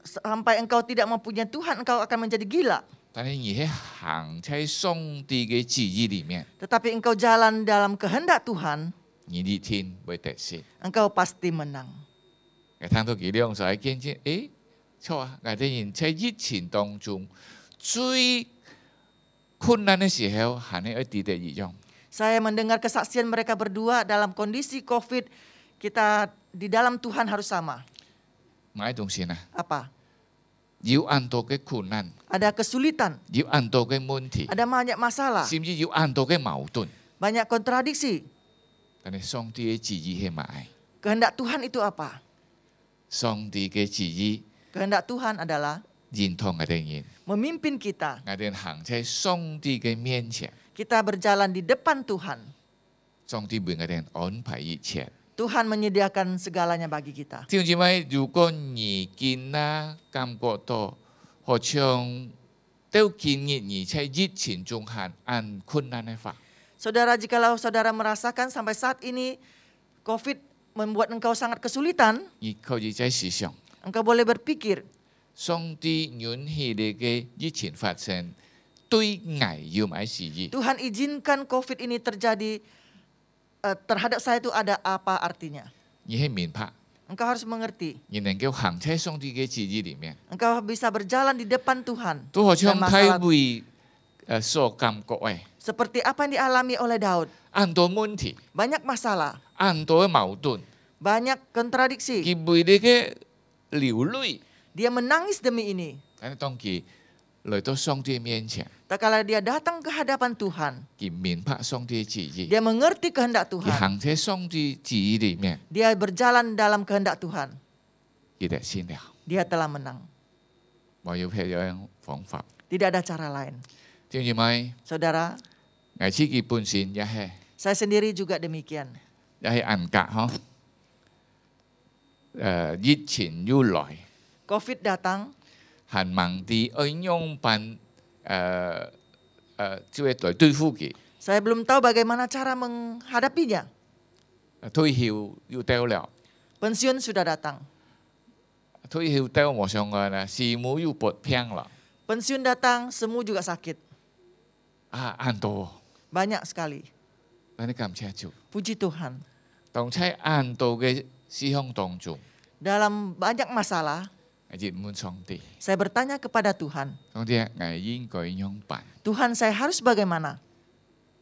Sampai engkau tidak mempunyai Tuhan, engkau akan menjadi gila. 但係你係行在上帝嘅旨意裡面， Tetapi engkau jalan dalam kehendak Tuhan, 你一天會得勝。 engkau pasti menang. 我聽到佢兩個見證，錯啊！我哋人在疫情當中最困難嘅時候，係你一啲嘅一樣。 Saya mendengar kesaksian mereka berdua dalam kondisi COVID, kita di dalam Tuhan harus sama. 買東西啊， Apa? 有很多嘅困難， Ada kesulitan, 有很多嘅問題， ada banyak masalah, 甚至有很多嘅矛盾。 banyak kontradiksi. 但係上帝嘅旨意係乜？ Kehendak Tuhan itu apa? 上帝嘅旨意 Kehendak Tuhan adalah 認同我哋人， memimpin kita. 我哋行在上帝嘅面前， Kita berjalan di depan Tuhan. 上帝為我哋安排一切。 Tuhan menyediakan segalanya bagi kita. 弟兄姊妹，如果你見啦感覺到好像都見你在疫情中很困難嘅話， Saudara, jikalau saudara merasakan sampai saat ini COVID membuat engkau sangat kesulitan, 你可以在思想， engkau boleh berpikir, 上帝允許你嘅疫情發生，對我有咩事意？ Tuhan izinkan COVID ini terjadi terhadap saya itu ada apa artinya? 你係明白， Engkau harus mengerti. 你能夠行在上帝嘅旨意裡面， Engkau bisa berjalan di depan Tuhan. 都好像 Dan 太 masalah 會所感覺嘅， seperti apa yang dialami oleh Daud. 很多問題， Banyak masalah, 很多嘅矛盾， banyak kontradiksi. 佢為你嘅流淚， Dia menangis demi ini. 但係當佢來到上帝面前， Tak kala dia datang ke hadapan Tuhan, 佢明白上帝嘅旨意， dia mengerti kehendak 佢 Tuhan. 行在上帝旨意裡面， Dia berjalan dalam kehendak Tuhan. 佢得先了， Dia telah menang. 冇有別樣方法。 Tidak ada cara lain. 弟兄姊妹， Saudara, 我自己本身也係 saya sendiri juga demikian. 硬格嗬，疫情要來， COVID datang, 很忙啲愛用辦即係來對付佢， saya belum tahu bagaimana cara menghadapinya. 退休要掉了， Pensiun sudah datang. 退休掉冇上個啦，事務要撥平啦， Pensiun datang, semua juga sakit. 很多， Banyak sekali. 但係感謝主， Puji Tuhan. 當喺很多嘅事項當中， Dalam banyak masalah, 我熱門上帝， saya bertanya kepada Tuhan. 上帝我應該用辦， Tuhan, saya harus bagaimana?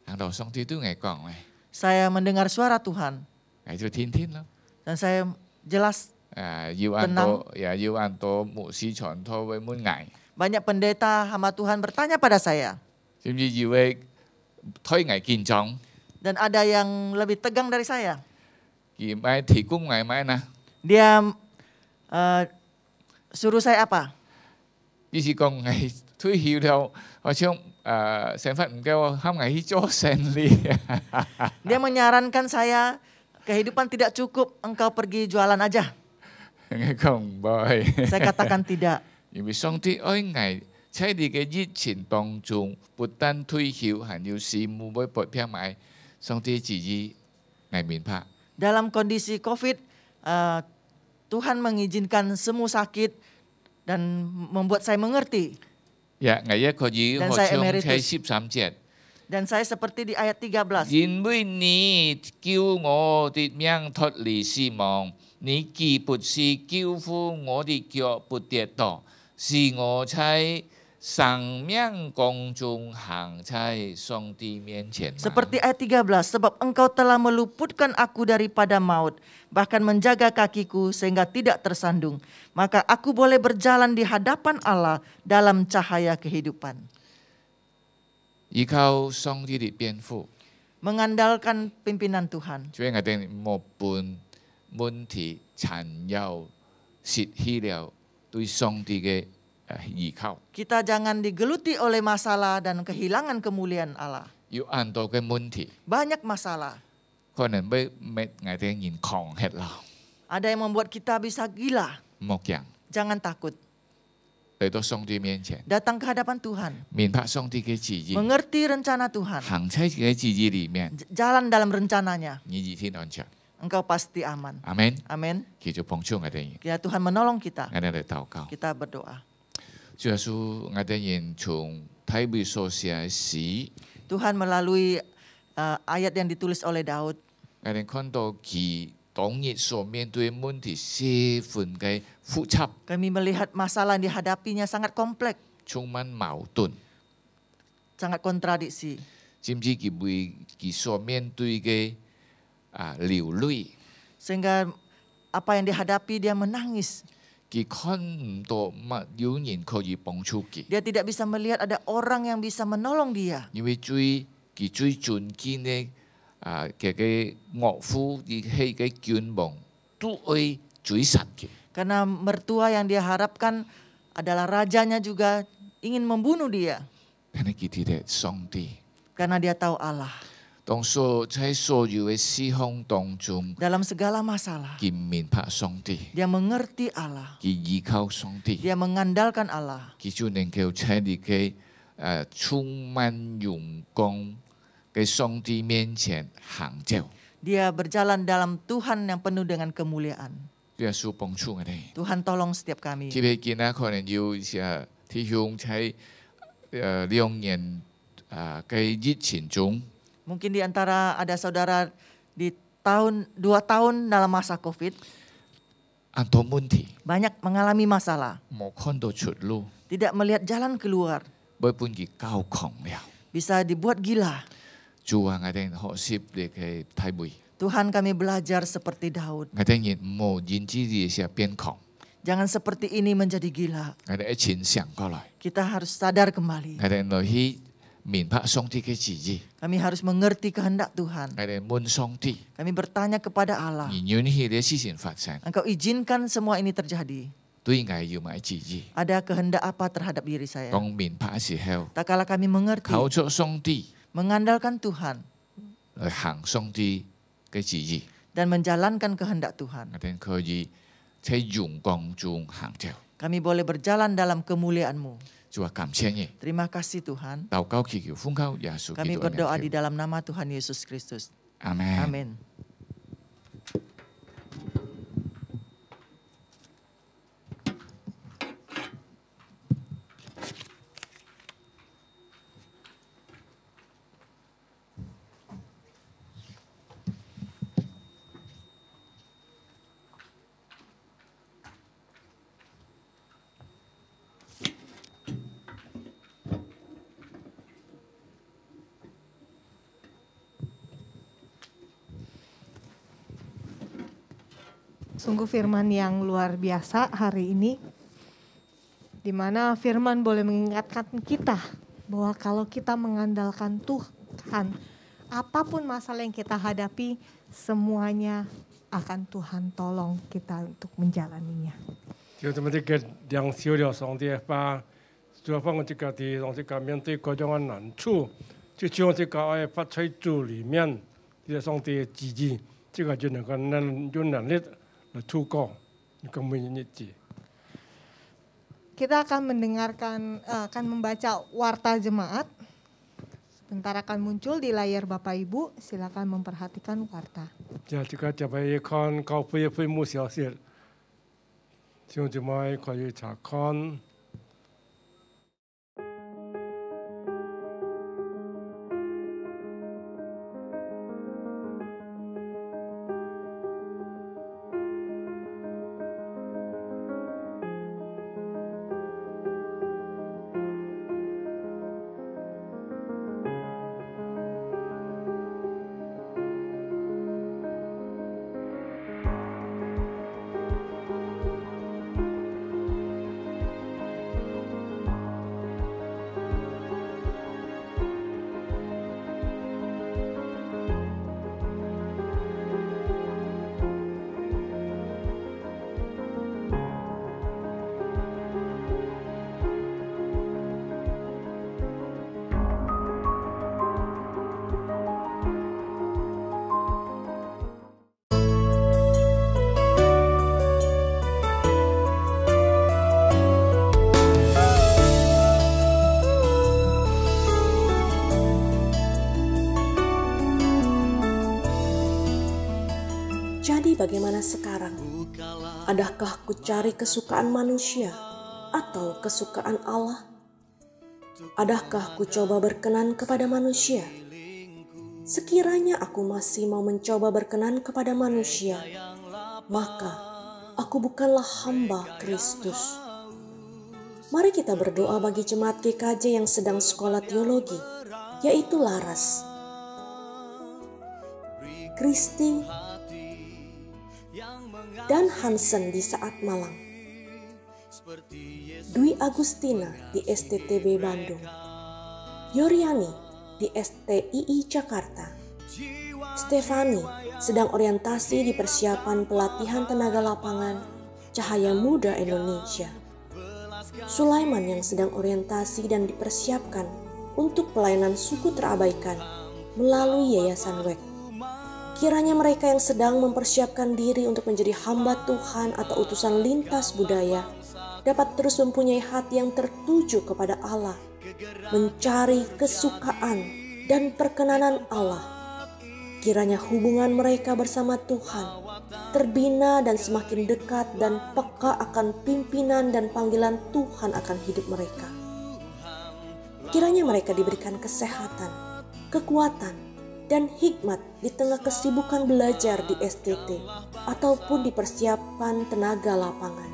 行到上帝都我講咧， Saya mendengar suara Tuhan. 我就天天咯。 Dan saya jelas 要按多，也要按多牧師傳道為滿捱， banyak pendeta hamba Tuhan bertanya pada saya. 甚至以為推危見狀， Dan ada yang lebih tegang dari saya. 而買提供危買呢？ Dia suruh saya apa? 意思講危退休了，好像成法唔夠，喊危去做生意。 Dia menyarankan saya, kehidupan tidak cukup, engkau pergi jualan aja. 我講唔係， Saya katakan tidak. 因為上帝愛危，在你嘅疫情當中，不但退休，還有事務會撥片買，上帝旨意危明白。 Dalam kondisi COVID, Tuhan mengizinkan semua sakit dan membuat saya mengerti. 我一個月 Dan 好 saya 像 emeritus. 在13節。 Dan saya seperti di ayat 13. 因為你叫我的命脫離死亡，你既不是救護我的腳不跌倒，是我在生命當中行在上帝面前。 Seperti ayat 13, sebab engkau telah meluputkan aku daripada maut, bahkan menjaga kakiku sehingga tidak tersandung. Maka aku boleh berjalan di hadapan Allah dalam cahaya kehidupan. 依靠上帝的鞭咐， Mengandalkan pimpinan Tuhan. 所以我哋冇半問題殘有失去了對上帝嘅依靠， Kita jangan digeluti oleh masalah dan kehilangan kemuliaan Allah. 有很多嘅問題， Banyak masalah. 可能要滅我哋人狂吃啦， Ada yang membuat kita bisa gila. 莫驚 Jangan takut. 嚟到上帝面前， Datang ke hadapan Tuhan. 明白上帝嘅旨意， Mengerti rencana Tuhan. 行喺佢嘅旨意裏面， Jalan dalam rencananya. 你一天安全。 Engkau pasti aman. 阿門。 Amin. 繼續幫助我哋人， Ya Tuhan menolong kita. 我哋嚟禱告。 Kita berdoa. 主耶穌，我哋人從體會所寫嘅詩， Tuhan melalui ayat yang ditulis oleh Daud. 我哋看到佢當日所面對嘅問題十分嘅複雜， Kami melihat masalah yang dihadapinya sangat kompleks, 充滿矛盾， sangat kontradiksi. 甚至佢為佢所面對嘅流淚， Sehingga apa yang dihadapi dia menangis. 佢看唔到乜有人可以幫助佢， Dia tidak bisa melihat ada orang yang bisa menolong dia. 因為佢最尊敬嘅嘅岳父，佢係嘅君王，都會追殺佢。 Karena mertua yang dia harapkan adalah rajanya juga ingin membunuh dia. 但係佢睇到上帝， Karena dia tahu Allah. 在所有嘅事項當中， Dalam segala masalah, 佢明白上帝， dia mengerti Allah. 佢依靠上帝， Dia mengandalkan Allah. 佢就能夠喺你嘅充滿榮光嘅上帝面前行走。 Dia berjalan dalam Tuhan yang penuh dengan kemuliaan. 耶穌幫助我哋。 Tuhan tolong setiap kami. 特別見啊，可能要弟兄喺2年嘅疫情中， Mungkin di antara ada saudara di 2 tahun dalam masa COVID, 很多問題 banyak mengalami masalah. 冇看到出路， Tidak melihat jalan keluar. 要本佢交狂了。 Bisa dibuat gila. 主啊，我哋學習你嘅體會， Tuhan kami belajar seperti Daud. 我哋人冇認知你嘅變狂， Jangan seperti ini menjadi gila. 我哋一前想過來， Kita harus sadar kembali. 我哋來去明白上帝嘅旨意， Kami harus mengerti kehendak Tuhan. 我哋問上帝， Kami bertanya kepada Allah. 你允許呢事情發生， Engkau izinkan semua ini terjadi. 對我要乜旨意？ Ada kehendak apa terhadap diri saya? 當明白嘅時候， Tak kala kami mengerti, 靠着上帝 mengandalkan Tuhan, 來行上帝嘅旨意， dan menjalankan kehendak Tuhan. 我哋可以喺榮光中行走。 Kami boleh berjalan dalam kemuliaan-Mu. 主啊，感謝你， Terima kasih Tuhan. 禱告祈求奉靠耶穌基 Kami 督嘅 berdoa 名 di 求， dalam nama Tuhan Yesus Kristus. 阿門。 Amin. Sungguh firman yang luar biasa hari ini, di mana firman boleh mengingatkan kita bahwa kalau kita mengandalkan Tuhan, apapun masalah yang kita hadapi, semuanya akan Tuhan tolong kita untuk menjalaninya. 就这么这个领受了上帝的话，就放这个的让这个面对各种的难处，就像这个爱发出主里面，这个上帝的旨意，这个就能够有能力来突过一个每日子。 Kita akan mendengarkan, akan membaca warta jemaat. Sebentar akan muncul di layar Bapak Ibu, silakan memperhatikan warta. 这个就ไป看高飞飞幕消息，就这么可以查看。Jadi bagaimana sekarang? Adakah ku cari kesukaan manusia atau kesukaan Allah? Adakah ku coba berkenan kepada manusia? Sekiranya aku masih mau mencoba berkenan kepada manusia, maka aku bukanlah hamba Kristus. Mari kita berdoa bagi jemaat GKJ yang sedang sekolah teologi, yaitu Laras, Kristi, dan Hansen di Saat Malang, Dwi Agustina di STTB Bandung, Yoryani di STII Jakarta, Stefani sedang orientasi di persiapan pelatihan tenaga lapangan Cahaya Muda Indonesia, Sulaiman yang sedang orientasi dan dipersiapkan untuk pelayanan suku terabaikan melalui Yayasan WEK. Kiranya mereka yang sedang mempersiapkan diri untuk menjadi hamba Tuhan atau utusan lintas budaya dapat terus mempunyai hati yang tertuju kepada Allah, mencari kesukaan dan perkenanan Allah. Kiranya hubungan mereka bersama Tuhan terbina dan semakin dekat dan peka akan pimpinan dan panggilan Tuhan akan hidup mereka. Kiranya mereka diberikan kesehatan, kekuatan, dan hikmat di tengah kesibukan belajar di STT ataupun di persiapan tenaga lapangan.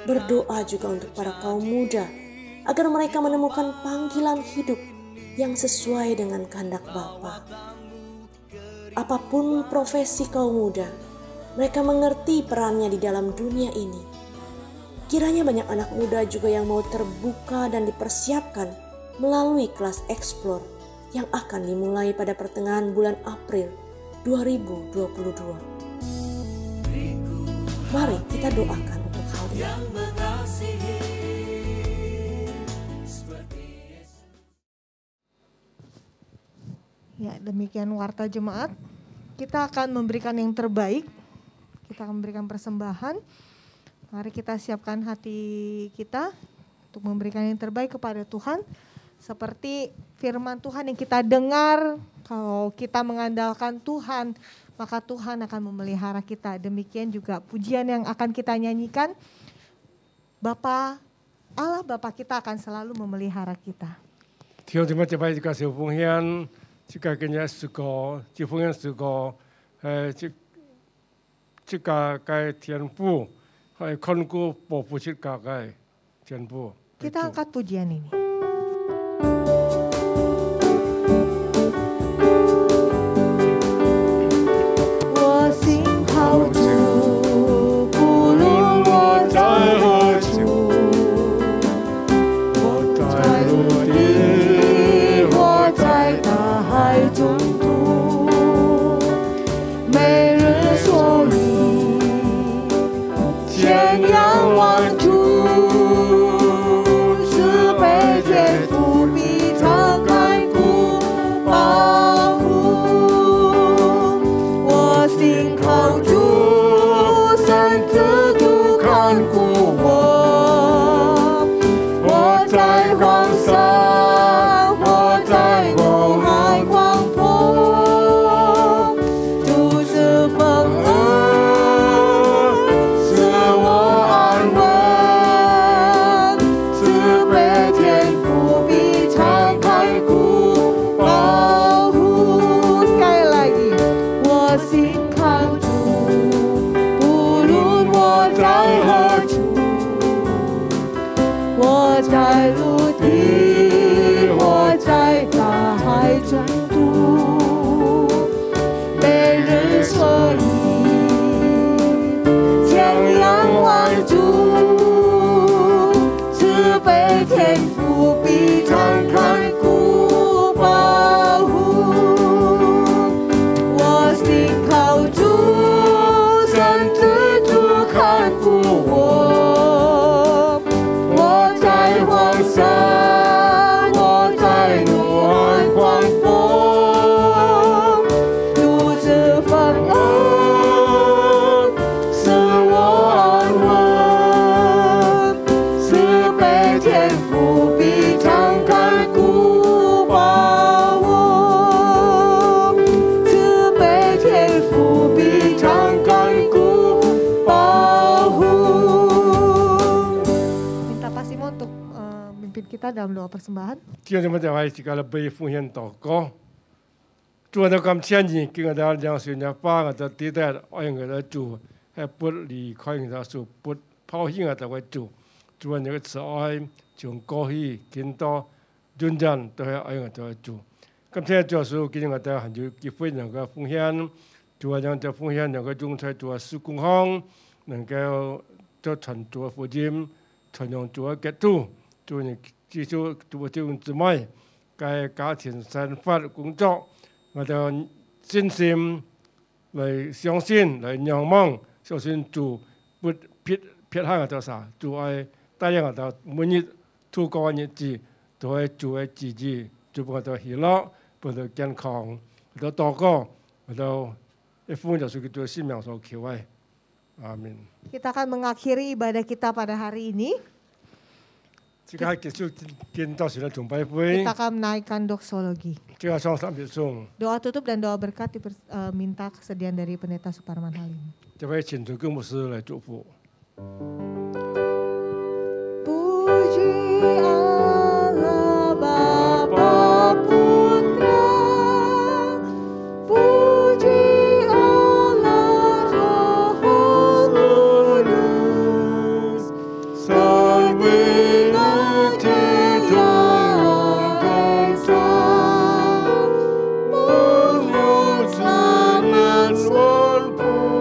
Berdoa juga untuk para kaum muda agar mereka menemukan panggilan hidup yang sesuai dengan kehendak Bapa. Apapun profesi kaum muda, mereka mengerti perannya di dalam dunia ini. Kiranya banyak anak muda juga yang mau terbuka dan dipersiapkan melalui kelas Explore yang akan dimulai pada pertengahan bulan April 2022. Mari kita doakan untuk hal ini. Ya, demikian warta jemaat. Kita akan memberikan yang terbaik. Kita akan memberikan persembahan. Mari kita siapkan hati kita untuk memberikan yang terbaik kepada Tuhan. Seperti firman Tuhan yang kita dengar, kalau kita mengandalkan Tuhan, maka Tuhan akan memelihara kita. Demikian juga pujian yang akan kita nyanyikan. Allah Bapa kita akan selalu memelihara kita. 弟兄姊妹，这摆一个小奉献，这个今日诗歌，这奉献诗歌，这个该天父，还看顾保护这个该天父。 Kita angkat pujian ini. 我心好主，不论我在何处，我在陆地，我在大海中途，每日所以天仰望主。 靠 kita dalam doa persembahan. 弟兄姊妹在为自己的被奉献祷告。主啊，我感謝你，叫我哋讓神嘅把我哋地帶愛我哋主，係不離開我哋主，不拋棄我哋為主。主啊，你嘅慈愛從過去見到永遠都係愛我哋為主。感謝主耶穌，叫我哋係有機會能夠奉獻。主啊，讓我哋奉獻能夠用在主嘅事工上，能夠做傳主嘅福音，傳揚主嘅基督。主你記住主弟兄姊妹嘅家庭生活工作。我哋信心嚟相信，嚟仰望，相信主不撇下我哋啥，主愛帶領我哋每日度過日子，都係主嘅旨意，主幫我哋喜樂，幫我哋健康，我哋禱告，我哋一奉耶穌基督嘅聖名所求嘅，阿門。 Kita akan mengakhiri ibadah kita pada hari ini. 即刻結束見到時嘅崇拜會， Kita akan menaikkan doksologi. 即刻上三別頌， Doa tutup dan doa berkat minta kesediaan dari Pendeta Suparman Halim. 就會請主跟牧師嚟祝福。 Puji Allah Bapa Putra, puji Allah Roh Kudus, sebenarnya Esa, menyut selamat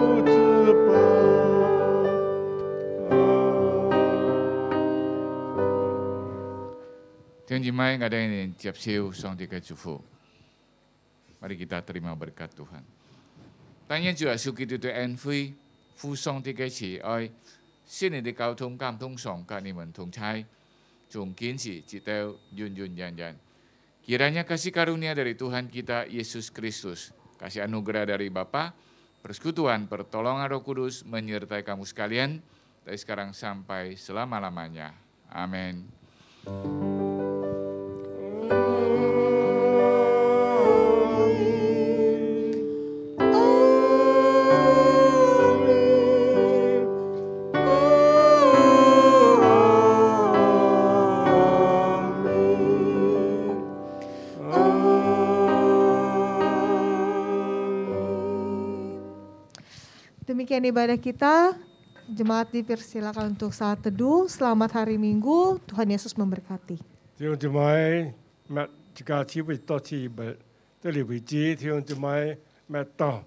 弟兄姊妹，我哋ingin接受上帝嘅祝福。Mari kita terima berkat Tuhan. Tanya Chúa Giêsu Kitô對恩惠，父上帝嘅慈愛，聖靈嘅交通感動上跟你們同在，從今時直到永永遠遠。Kiranya kasih karunia dari Tuhan kita Yesus Kristus, kasih anugerah dari Bapa, persekutuan pertolongan Roh Kudus menyertai kamu sekalian dari sekarang sampai selama-lamanya. Amin. Demikian ibadah kita. Jemaat dipersilakan untuk saat teduh. Selamat hari Minggu. Tuhan Yesus memberkati. 弟兄姊妹，麥自家體會到此為這裡為止，弟兄姊妹麥到，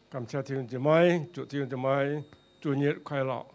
感謝弟兄姊妹，祝弟兄姊妹主日快樂。